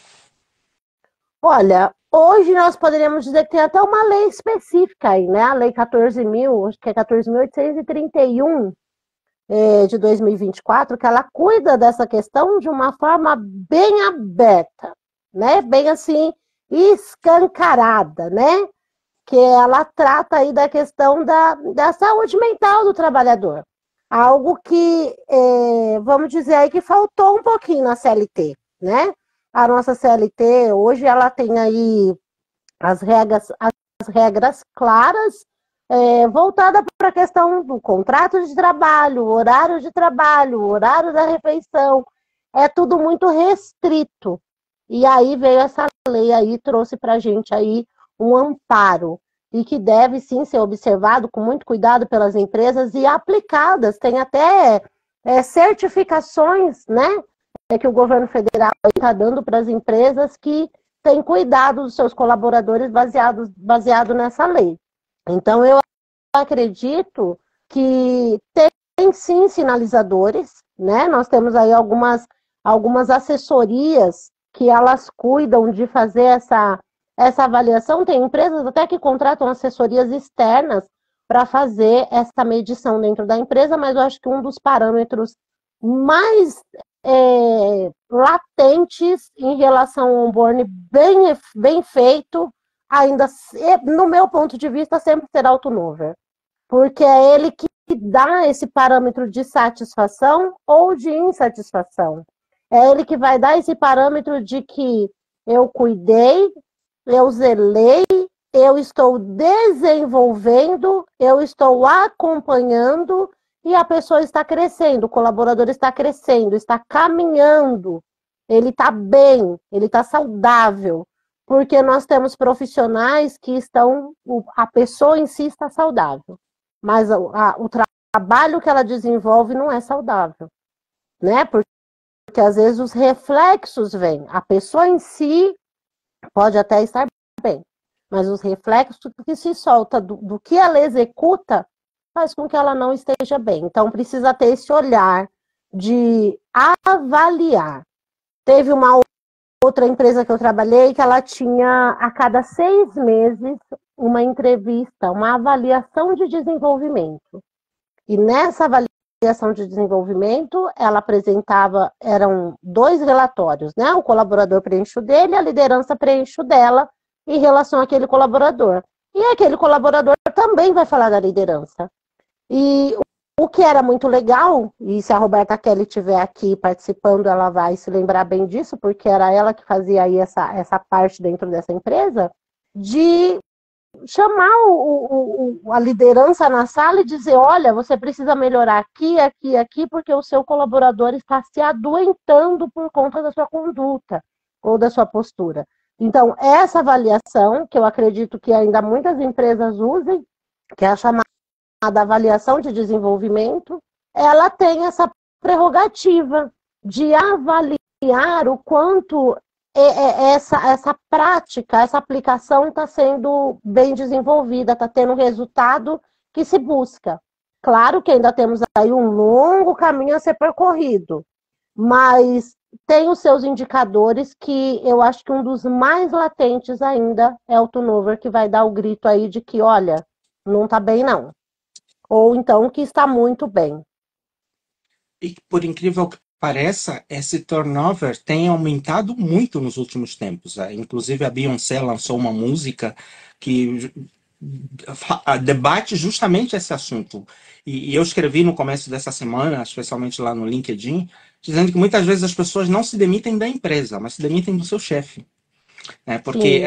Olha, hoje nós poderíamos dizer que tem até uma lei específica aí, né? A lei 14.000, acho que é 14.831, de 2024, que ela cuida dessa questão de uma forma bem aberta, né? Bem assim, escancarada, né? Que ela trata aí da questão da saúde mental do trabalhador. Algo que, vamos dizer aí, que faltou um pouquinho na CLT, né? A nossa CLT, hoje, ela tem aí as regras claras, voltada para a questão do contrato de trabalho, o horário da refeição, é tudo muito restrito. E aí veio essa lei aí, trouxe para a gente aí um amparo, e que deve sim ser observado com muito cuidado pelas empresas e aplicadas. Tem até certificações, né, que o governo federal está dando para as empresas que têm cuidado dos seus colaboradores baseado nessa lei. Então, eu acredito que tem sim sinalizadores, né? Nós temos aí algumas assessorias que elas cuidam de fazer essa avaliação. Tem empresas até que contratam assessorias externas para fazer essa medição dentro da empresa, mas eu acho que um dos parâmetros mais latentes em relação ao onboarding bem feito, ainda, no meu ponto de vista, sempre será o turnover, porque é ele que dá esse parâmetro de satisfação ou de insatisfação. É ele que vai dar esse parâmetro de que eu cuidei, eu zelei, eu estou desenvolvendo, eu estou acompanhando e a pessoa está crescendo, o colaborador está crescendo, está caminhando ele está bem, ele está saudável, porque nós temos profissionais que estão, a pessoa em si está saudável, mas o trabalho que ela desenvolve não é saudável, né? Porque às vezes os reflexos vêm, a pessoa em si pode até estar bem, mas os reflexos que se solta do que ela executa faz com que ela não esteja bem. Então precisa ter esse olhar de avaliar. Teve uma outra empresa que eu trabalhei que ela tinha a cada 6 meses uma entrevista, uma avaliação de desenvolvimento. E nessa avaliação de desenvolvimento, ela apresentava, eram 2 relatórios, né? O colaborador preenche o dele, a liderança preenche o dela em relação àquele colaborador. E aquele colaborador também vai falar da liderança. E o que era muito legal, e se a Roberta Kelly estiver aqui participando, ela vai se lembrar bem disso, porque era ela que fazia aí essa parte dentro dessa empresa, de chamar a liderança na sala e dizer, olha, você precisa melhorar aqui, aqui, aqui, porque o seu colaborador está se adoentando por conta da sua conduta ou da sua postura. Então, essa avaliação, que eu acredito que ainda muitas empresas usem, que é a chamada avaliação de desenvolvimento, ela tem essa prerrogativa de avaliar o quanto essa prática, essa aplicação está sendo bem desenvolvida, está tendo o resultado que se busca. Claro que ainda temos aí um longo caminho a ser percorrido, mas tem os seus indicadores que eu acho que um dos mais latentes ainda é o turnover, que vai dar o grito aí de que, olha, não está bem não. Ou então que está muito bem. E por incrível que pareça, esse turnover tem aumentado muito nos últimos tempos. Inclusive a Beyoncé lançou uma música que debate justamente esse assunto. E eu escrevi no começo dessa semana, especialmente lá no LinkedIn, dizendo que muitas vezes as pessoas não se demitem da empresa, mas se demitem do seu chefe. Porque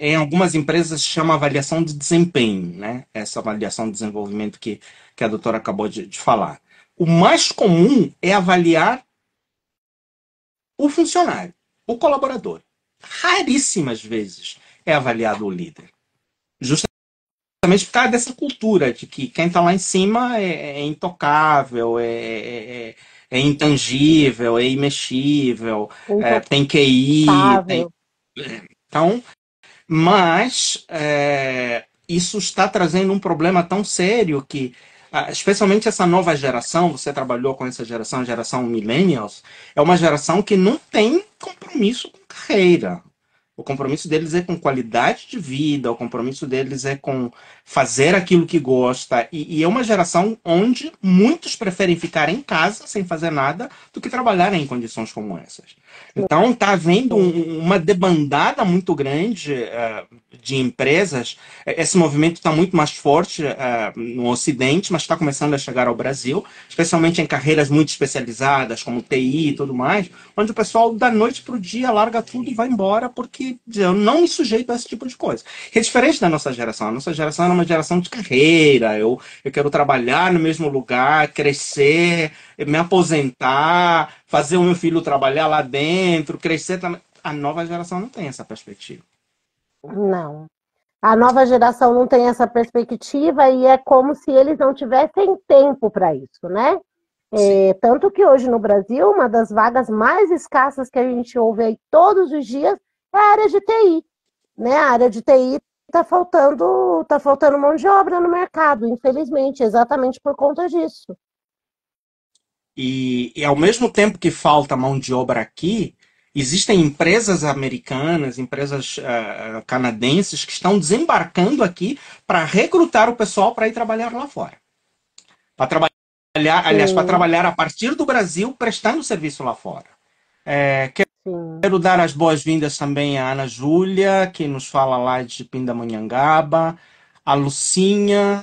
em algumas empresas se chama avaliação de desempenho, né? Essa avaliação de desenvolvimento que a doutora acabou de falar. O mais comum é avaliar o funcionário, o colaborador. Raríssimas vezes é avaliado o líder. Justamente por causa dessa cultura de que quem está lá em cima é intocável, é intangível, é imexível, tem QI. Então, mas isso está trazendo um problema tão sério que, especialmente essa nova geração, você trabalhou com essa geração, a geração millennials, é uma geração que não tem compromisso com carreira. O compromisso deles é com qualidade de vida, o compromisso deles é com fazer aquilo que gosta. E é uma geração onde muitos preferem ficar em casa sem fazer nada do que trabalhar em condições como essas. Então está havendo uma debandada muito grande de empresas. Esse movimento está muito mais forte no Ocidente, mas está começando a chegar ao Brasil, especialmente em carreiras muito especializadas, como TI e tudo mais, onde o pessoal da noite para o dia larga tudo e vai embora porque eu não me sujeito a esse tipo de coisa. Que é diferente da nossa geração. A nossa geração era uma geração de carreira. Eu quero trabalhar no mesmo lugar, crescer, me aposentar, fazer o meu filho trabalhar lá dentro, crescer também. A nova geração não tem essa perspectiva. Não. A nova geração não tem essa perspectiva e é como se eles não tivessem tempo para isso, né? Tanto que hoje no Brasil, uma das vagas mais escassas que a gente ouve aí todos os dias é a área de TI. Né? A área de TI está faltando mão de obra no mercado, infelizmente, exatamente por conta disso. E ao mesmo tempo que falta mão de obra aqui, existem empresas americanas, empresas canadenses que estão desembarcando aqui para recrutar o pessoal para ir trabalhar lá fora. Para trabalhar, aliás, para trabalhar a partir do Brasil, prestando serviço lá fora. Quero dar as boas-vindas também à Ana Júlia, que nos fala lá de Pindamonhangaba, a Lucinha,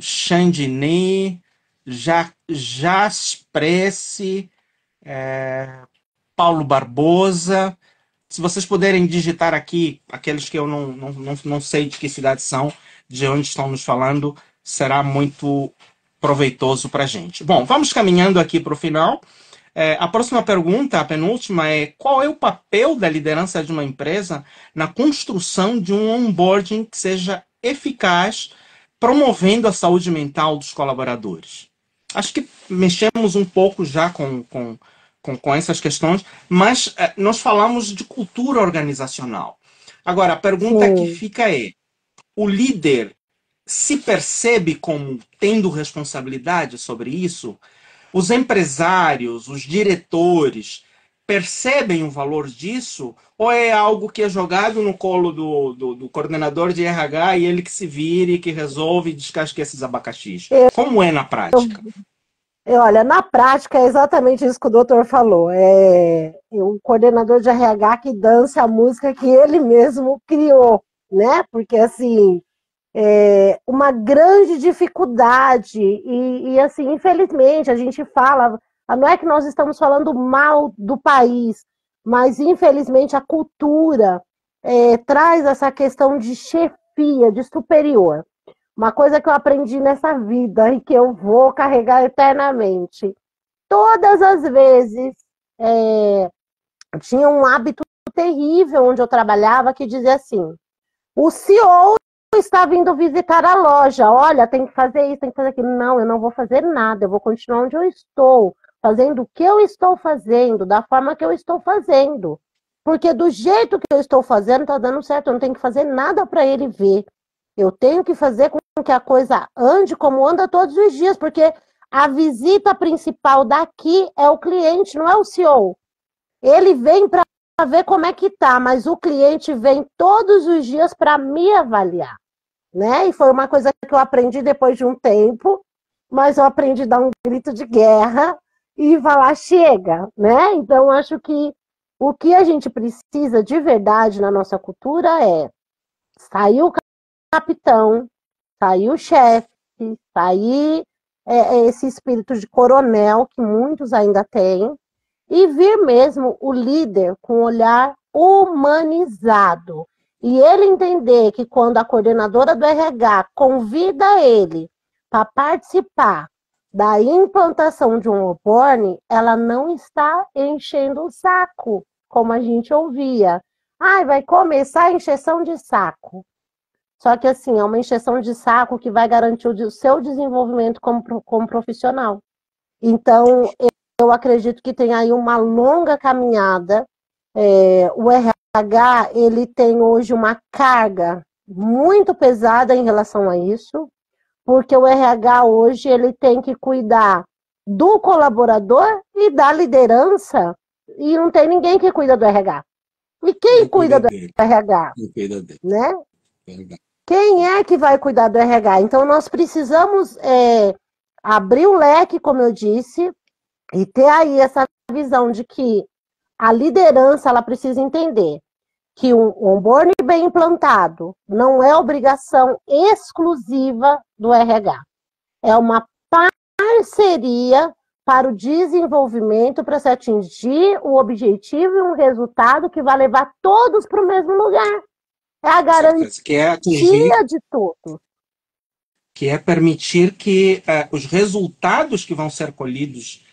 Xandinê, Jaspresse, Paulo Barbosa. Se vocês puderem digitar aqui, aqueles que eu não sei de que cidade são, de onde estão nos falando, será muito proveitoso para a gente. Bom, vamos caminhando aqui para o final. A próxima pergunta, a penúltima, é qual é o papel da liderança de uma empresa na construção de um onboarding que seja eficaz, promovendo a saúde mental dos colaboradores? Acho que mexemos um pouco já com essas questões, mas nós falamos de cultura organizacional. Agora, a pergunta que Sim. fica é: o líder se percebe como tendo responsabilidade sobre isso? Os empresários, os diretores, percebem o valor disso? Ou é algo que é jogado no colo do coordenador de RH e ele que se vire, que resolve e descasque esses abacaxis? Eu, Como é na prática? olha, na prática é exatamente isso que o doutor falou. É o coordenador de RH que dança a música que ele mesmo criou, né? Porque assim, uma grande dificuldade e assim, infelizmente, a gente fala, não é que nós estamos falando mal do país, mas infelizmente a cultura traz essa questão de chefia, de superior. Uma coisa que eu aprendi nessa vida e que eu vou carregar eternamente. Todas as vezes tinha um hábito terrível onde eu trabalhava que dizia assim: o CEO está vindo visitar a loja. Olha, tem que fazer isso, tem que fazer aquilo. Não, eu não vou fazer nada. Eu vou continuar onde eu estou, fazendo o que eu estou fazendo, da forma que eu estou fazendo. Porque do jeito que eu estou fazendo, está dando certo. Eu não tenho que fazer nada para ele ver. Eu tenho que fazer com que a coisa ande como anda todos os dias, porque a visita principal daqui é o cliente, não é o CEO. Ele vem para ver como é que tá, mas o cliente vem todos os dias para me avaliar, né? E foi uma coisa que eu aprendi depois de um tempo, mas eu aprendi a dar um grito de guerra e falar chega, né? Então acho que o que a gente precisa de verdade na nossa cultura é sair o capitão, sair o chefe, sair esse espírito de coronel que muitos ainda têm, e vir mesmo o líder com um olhar humanizado. E ele entender que quando a coordenadora do RH convida ele para participar da implantação de um onboarding, ela não está enchendo o saco, como a gente ouvia. Ai, vai começar a encheção de saco. Só que assim, é uma encheção de saco que vai garantir o seu desenvolvimento como profissional. Então, eu acredito que tem aí uma longa caminhada. O RH, ele tem hoje uma carga muito pesada em relação a isso, porque o RH hoje ele tem que cuidar do colaborador e da liderança, e não tem ninguém que cuida do RH. E quem Quem cuida cuida do dele? RH, Quem cuida dele? né? Verdade. Quem é que vai cuidar do RH? Então, nós precisamos abrir o leque, como eu disse, e ter aí essa visão de que a liderança ela precisa entender que um onboarding bem implantado não é obrigação exclusiva do RH. É uma parceria para o desenvolvimento, para se atingir o objetivo e um resultado que vai levar todos para o mesmo lugar. É a Com garantia certeza. Que é atingir, de tudo. que é permitir que os resultados que vão ser colhidos,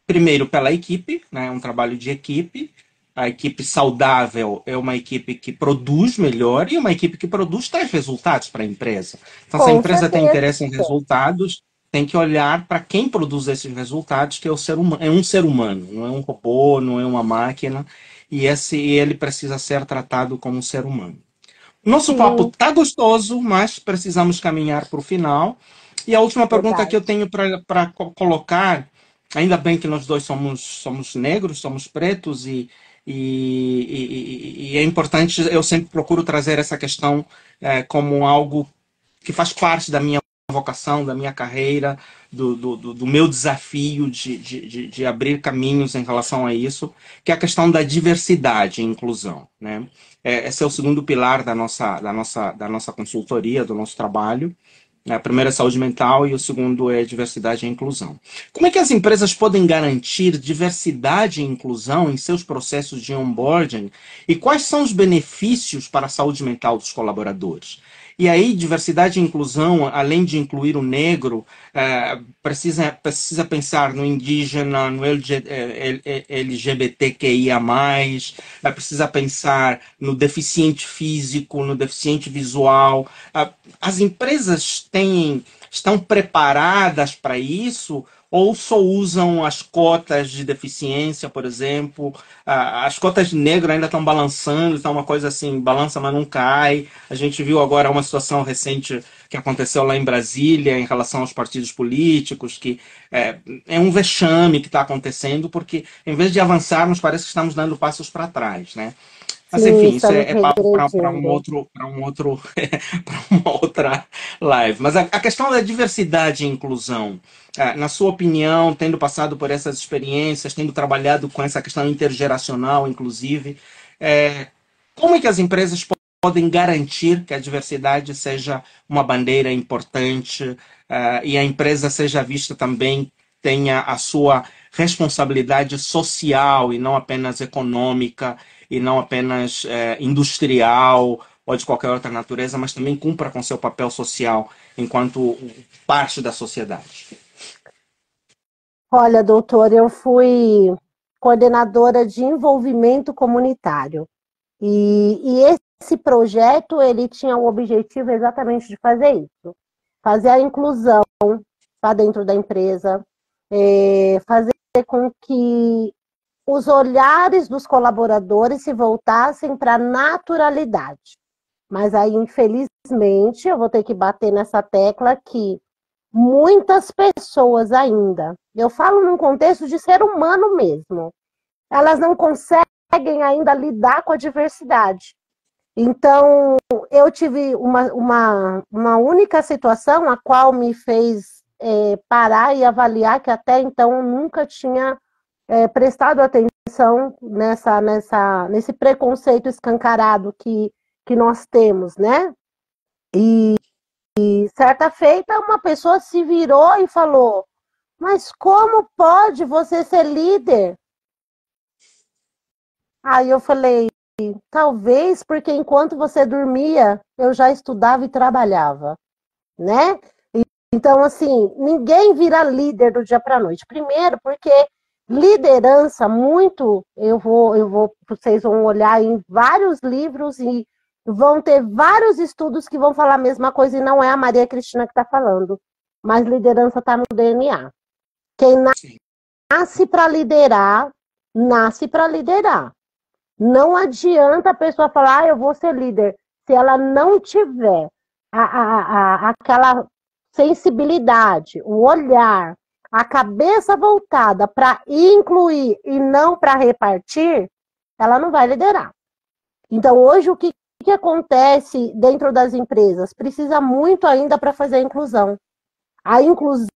primeiro pela equipe, né, um trabalho de equipe. A equipe saudável é uma equipe que produz melhor e uma equipe que produz traz resultados para a empresa. Então, se a Com empresa tem certeza. interesse em resultados, tem que olhar para quem produz esses resultados, que é o ser humano, é um ser humano, não é um robô, não é uma máquina, e ele precisa ser tratado como um ser humano. Nosso papo Sim, tá gostoso, mas precisamos caminhar para o final. E a última pergunta que verdade. eu tenho para colocar, ainda bem que nós dois somos negros, somos pretos, e é importante, eu sempre procuro trazer essa questão como algo que faz parte da minha vocação, da minha carreira, do meu desafio de abrir caminhos em relação a isso, que é a questão da diversidade e inclusão, né? Esse é o segundo pilar da nossa consultoria, do nosso trabalho. A primeira é saúde mental e o segundo é diversidade e inclusão. Como é que as empresas podem garantir diversidade e inclusão em seus processos de onboarding e quais são os benefícios para a saúde mental dos colaboradores? E aí, diversidade e inclusão, além de incluir o negro, precisa pensar no indígena, no LGBTQIA+, precisa pensar no deficiente físico, no deficiente visual. As empresas estão preparadas para isso ou só usam as cotas de deficiência, por exemplo? As cotas de negro ainda estão balançando, está uma coisa assim, balança, mas não cai. A gente viu agora uma situação recente que aconteceu lá em Brasília em relação aos partidos políticos, que é um vexame que está acontecendo, porque em vez de avançarmos, parece que estamos dando passos para trás, né? Mas Sim, enfim, isso estamos é papo regredindo. para uma outra live. Mas a questão da diversidade e inclusão, na sua opinião, tendo passado por essas experiências, tendo trabalhado com essa questão intergeracional, inclusive, como é que as empresas podem garantir que a diversidade seja uma bandeira importante, e a empresa seja vista também, tenha a sua responsabilidade social e não apenas econômica, e não apenas industrial ou de qualquer outra natureza, mas também cumpra com seu papel social enquanto parte da sociedade. Olha, doutor, eu fui coordenadora de envolvimento comunitário. E esse projeto, ele tinha o objetivo exatamente de fazer isso. Fazer a inclusão para dentro da empresa, fazer com que os olhares dos colaboradores se voltassem para a naturalidade. Mas aí, infelizmente, eu vou ter que bater nessa tecla que muitas pessoas ainda, eu falo num contexto de ser humano mesmo, elas não conseguem ainda lidar com a diversidade. Então, eu tive uma única situação a qual me fez parar e avaliar que até então eu nunca tinha prestado atenção nesse preconceito escancarado que nós temos, né? E certa feita, uma pessoa se virou e falou: mas como pode você ser líder? Aí eu falei: talvez porque enquanto você dormia, eu já estudava e trabalhava, né? Então, assim, ninguém vira líder do dia para a noite. Primeiro, porque liderança, vocês vão olhar em vários livros e vão ter vários estudos que vão falar a mesma coisa e não é a Maria Cristina que está falando. Mas liderança está no DNA. Quem nasce para liderar, nasce para liderar. Não adianta a pessoa falar, eu vou ser líder, se ela não tiver aquela sensibilidade, o olhar, a cabeça voltada para incluir e não para repartir, ela não vai liderar. Então, hoje, o que acontece dentro das empresas? Precisa muito ainda para fazer a inclusão. A inclusão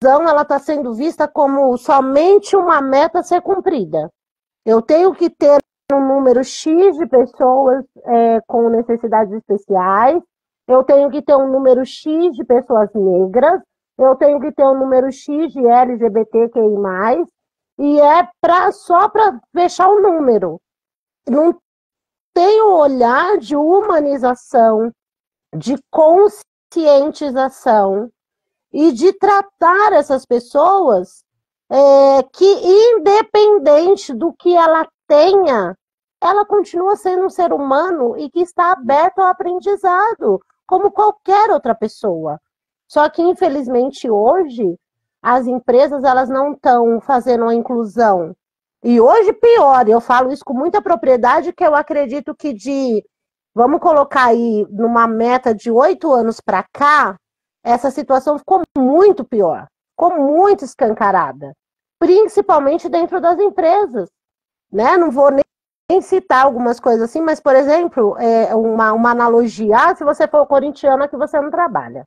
ela está sendo vista como somente uma meta a ser cumprida. Eu tenho que ter um número X de pessoas com necessidades especiais, eu tenho que ter um número X de pessoas negras, eu tenho que ter um número X de LGBTQI+, e só para fechar o número. Não tem o olhar de humanização, de conscientização e de tratar essas pessoas que, independente do que ela tenha, ela continua sendo um ser humano e que está aberto ao aprendizado, como qualquer outra pessoa. Só que, infelizmente, hoje, as empresas elas não estão fazendo a inclusão. E hoje, pior, eu falo isso com muita propriedade, que eu acredito que vamos colocar aí, numa meta de 8 anos para cá, essa situação ficou muito pior, ficou muito escancarada, principalmente dentro das empresas, né? Não vou nem citar algumas coisas assim, mas, por exemplo, uma analogia, se você for corintiano, que você não trabalha.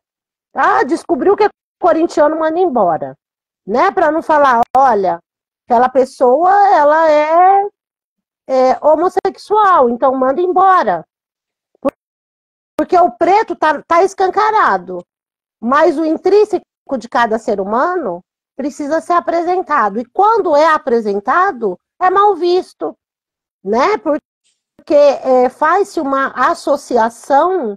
Descobriu que é corintiano, manda embora, né? Para não falar, olha, aquela pessoa, ela é homossexual, então manda embora. Porque o preto tá escancarado, mas o intrínseco de cada ser humano precisa ser apresentado. E quando é apresentado, é mal visto, né? Porque faz-se uma associação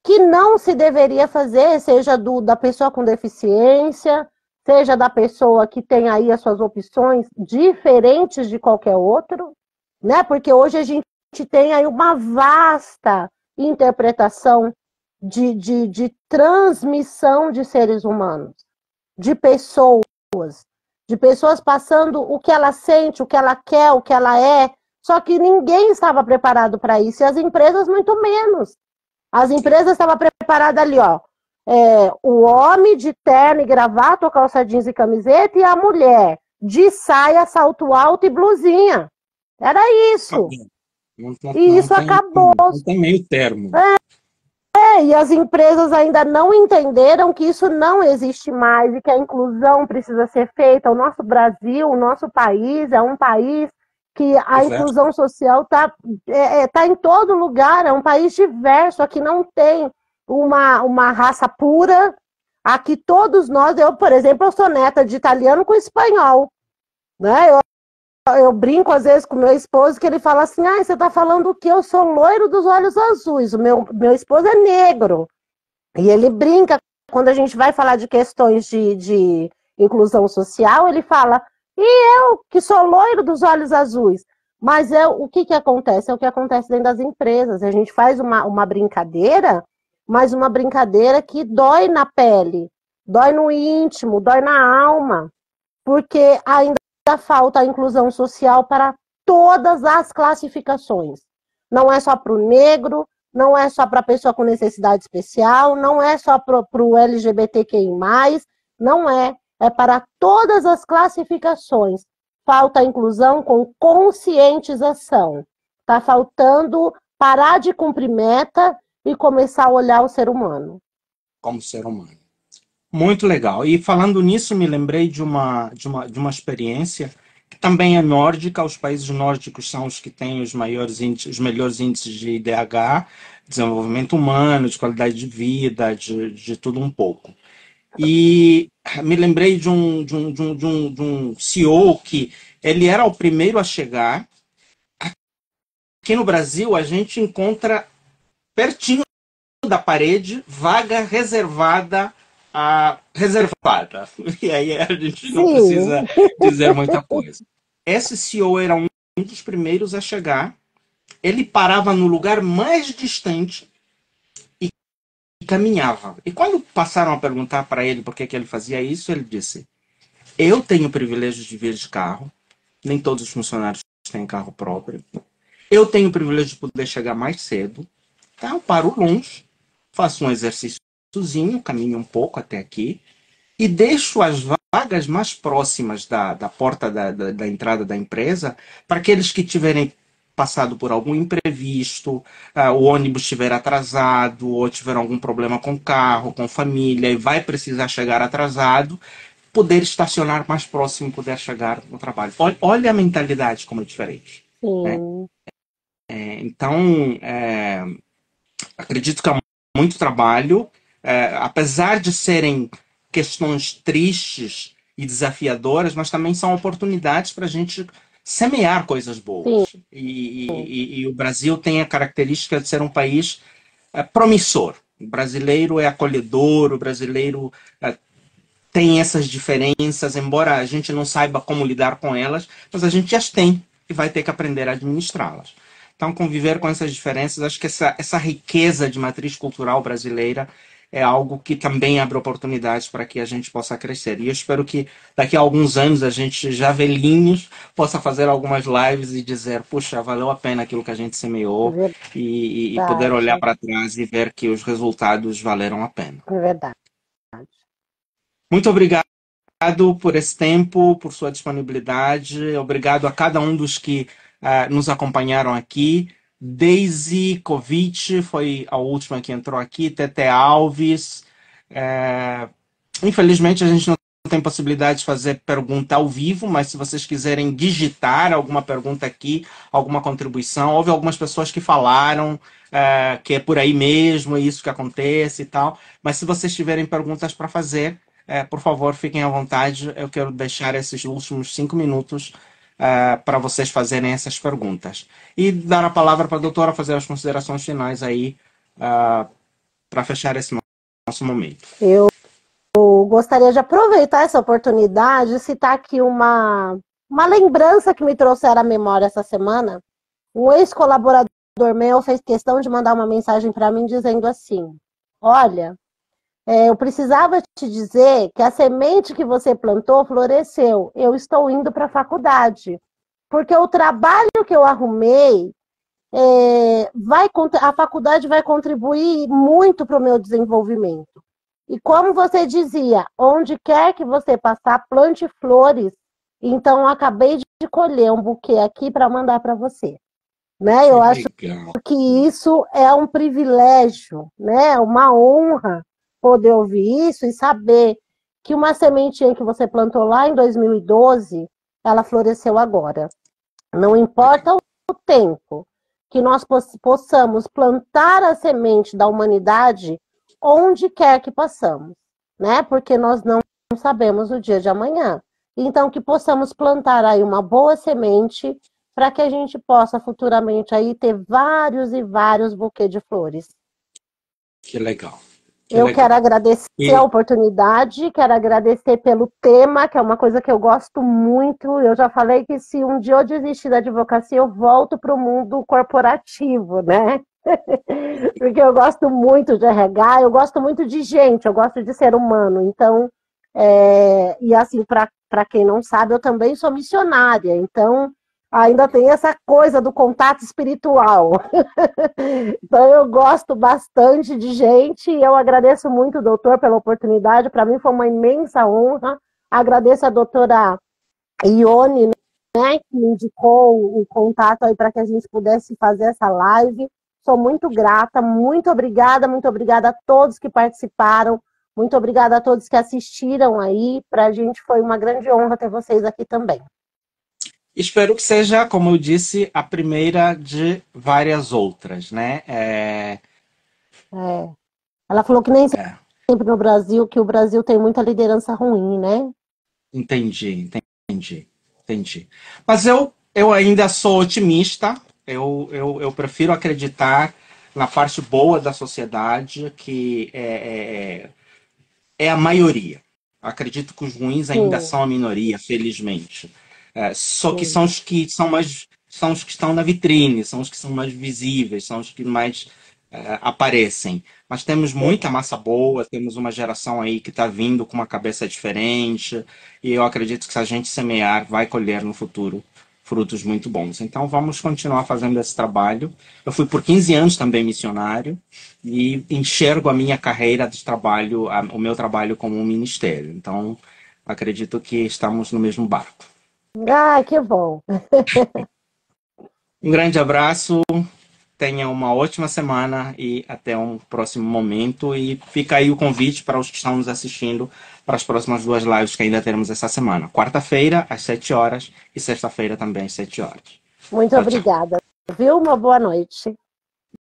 que não se deveria fazer, seja da pessoa com deficiência, seja da pessoa que tem aí as suas opções diferentes de qualquer outro, né? Porque hoje a gente tem aí uma vasta interpretação de transmissão de seres humanos, de pessoas passando o que ela sente, o que ela quer, o que ela é. Só que ninguém estava preparado para isso, e as empresas muito menos. As empresas estavam preparadas ali, ó. O homem de terno e gravata, ou calça jeans e camiseta, e a mulher de saia, salto alto e blusinha. Era isso. Não, não, E não isso tem, acabou. não tem meio termo. E as empresas ainda não entenderam que isso não existe mais e que a inclusão precisa ser feita. O nosso Brasil, o nosso país, é um país que a Diverso. inclusão social tá em todo lugar, é um país diverso, aqui não tem uma raça pura. Aqui todos nós, eu, por exemplo, eu sou neta de italiano com espanhol, né? Eu brinco às vezes com meu esposo que ele fala assim, ah, você tá falando que eu sou loiro dos olhos azuis, o meu esposo é negro. E ele brinca, quando a gente vai falar de questões de inclusão social, ele fala, e eu que sou loiro dos olhos azuis? Mas o que acontece? É o que acontece dentro das empresas. A gente faz uma brincadeira, mas uma brincadeira que dói na pele, dói no íntimo, dói na alma, porque ainda falta a inclusão social para todas as classificações. Não é só para o negro, não é só para a pessoa com necessidade especial, não é só para o LGBTQI+, não é. É para todas as classificações. Falta a inclusão com conscientização. Está faltando parar de cumprir meta e começar a olhar o ser humano. Como ser humano. Muito legal. E falando nisso, me lembrei de uma experiência que também é nórdica. Os países nórdicos são os que têm os melhores índices de IDH, desenvolvimento humano, de qualidade de vida, de tudo um pouco. E me lembrei de um CEO que ele era o primeiro a chegar. Aqui no Brasil, a gente encontra pertinho da parede, vaga reservada a reservada. E aí a gente não Sim. precisa dizer muita coisa. Esse CEO era um dos primeiros a chegar. Ele parava no lugar mais distante e caminhava. E quando passaram a perguntar para ele por que ele fazia isso, ele disse: eu tenho o privilégio de vir de carro. Nem todos os funcionários têm carro próprio. Eu tenho o privilégio de poder chegar mais cedo. Tá? Eu paro longe, faço um exercíciozinho, caminho um pouco até aqui e deixo as vagas mais próximas da porta da entrada da empresa para aqueles que tiverem passado por algum imprevisto, o ônibus estiver atrasado ou tiver algum problema com o carro, com família e vai precisar chegar atrasado, poder estacionar mais próximo, poder chegar no trabalho. Olha a mentalidade como é diferente. Né? Sim. Então, acredito que há muito trabalho, apesar de serem questões tristes e desafiadoras, mas também são oportunidades para a gente semear coisas boas. Sim. E o Brasil tem a característica de ser um país promissor. O brasileiro é acolhedor, o brasileiro tem essas diferenças, embora a gente não saiba como lidar com elas, mas a gente as tem e vai ter que aprender a administrá-las. Então, conviver com essas diferenças, acho que essa riqueza de matriz cultural brasileira é algo que também abre oportunidades para que a gente possa crescer. E eu espero que daqui a alguns anos a gente, já velhinhos, possa fazer algumas lives e dizer, puxa, valeu a pena aquilo que a gente semeou e poder olhar Verdade. para trás e ver que os resultados valeram a pena. Verdade. Muito obrigado por esse tempo, por sua disponibilidade. Obrigado a cada um dos que nos acompanharam aqui. Daisy Kovic foi a última que entrou aqui. Tete Alves. Infelizmente, a gente não tem possibilidade de fazer pergunta ao vivo, mas se vocês quiserem digitar alguma pergunta aqui, alguma contribuição, houve algumas pessoas que falaram que é por aí mesmo, é isso que acontece e tal. Mas se vocês tiverem perguntas para fazer, por favor, fiquem à vontade. Eu quero deixar esses últimos 5 minutos para vocês fazerem essas perguntas. E dar a palavra para a doutora fazer as considerações finais aí para fechar esse nosso momento. Eu gostaria de aproveitar essa oportunidade e citar aqui uma lembrança que me trouxeram à memória essa semana. Um ex-colaborador meu fez questão de mandar uma mensagem para mim dizendo assim: olha, eu precisava te dizer que a semente que você plantou floresceu. Eu estou indo para a faculdade. Porque o trabalho que eu arrumei, a faculdade vai contribuir muito para o meu desenvolvimento. E como você dizia, onde quer que você passar, plante flores. Então, eu acabei de colher um buquê aqui para mandar para você. Né? Que Eu acho legal. que isso é um privilégio, né? Uma honra poder ouvir isso e saber que uma sementinha que você plantou lá em 2012, ela floresceu agora. Não importa o tempo que nós possamos plantar a semente da humanidade onde quer que passamos, né? Porque nós não sabemos o dia de amanhã. Então, que possamos plantar aí uma boa semente para que a gente possa futuramente aí ter vários e vários buquês de flores. Que legal. Que Eu quero legal. agradecer a E oportunidade, quero agradecer pelo tema, que é uma coisa que eu gosto muito. Eu já falei que se um dia eu desistir da advocacia, eu volto para o mundo corporativo, né? Porque eu gosto muito de RH, eu gosto muito de gente, eu gosto de ser humano. Então, e assim, para quem não sabe, eu também sou missionária, então ainda tem essa coisa do contato espiritual. Então, eu gosto bastante de gente e eu agradeço muito, doutor, pela oportunidade. Para mim foi uma imensa honra. Agradeço a doutora Ione, né, que me indicou o contato aí para que a gente pudesse fazer essa live. Sou muito grata, muito obrigada a todos que participaram, muito obrigada a todos que assistiram aí. Para a gente foi uma grande honra ter vocês aqui também. espero que seja, como eu disse, a primeira de várias outras, né? É. Ela falou que nem É, sempre no Brasil, que o Brasil tem muita liderança ruim, né? entendi, entendi, entendi. Mas eu ainda sou otimista. Eu prefiro acreditar na parte boa da sociedade, que é a maioria. Acredito que os ruins ainda Sim, são a minoria, felizmente. Só que sim. são os que são mais, são os que estão na vitrine, são os que são mais visíveis, são os que mais aparecem. Mas temos muita massa boa, temos uma geração aí que está vindo com uma cabeça diferente, e eu acredito que se a gente semear, vai colher no futuro frutos muito bons. Então vamos continuar fazendo esse trabalho. Eu fui por 15 anos também missionário, e enxergo a minha carreira de trabalho, o meu trabalho como um ministério. Então, acredito que estamos no mesmo barco. Ah, que bom. Um grande abraço, tenha uma ótima semana e até um próximo momento. E fica aí o convite para os que estão nos assistindo para as próximas duas lives que ainda teremos essa semana. Quarta-feira, às 7 horas, e sexta-feira também, às 7 horas. Muito Tchau, tchau. obrigada. Viu? Uma boa noite.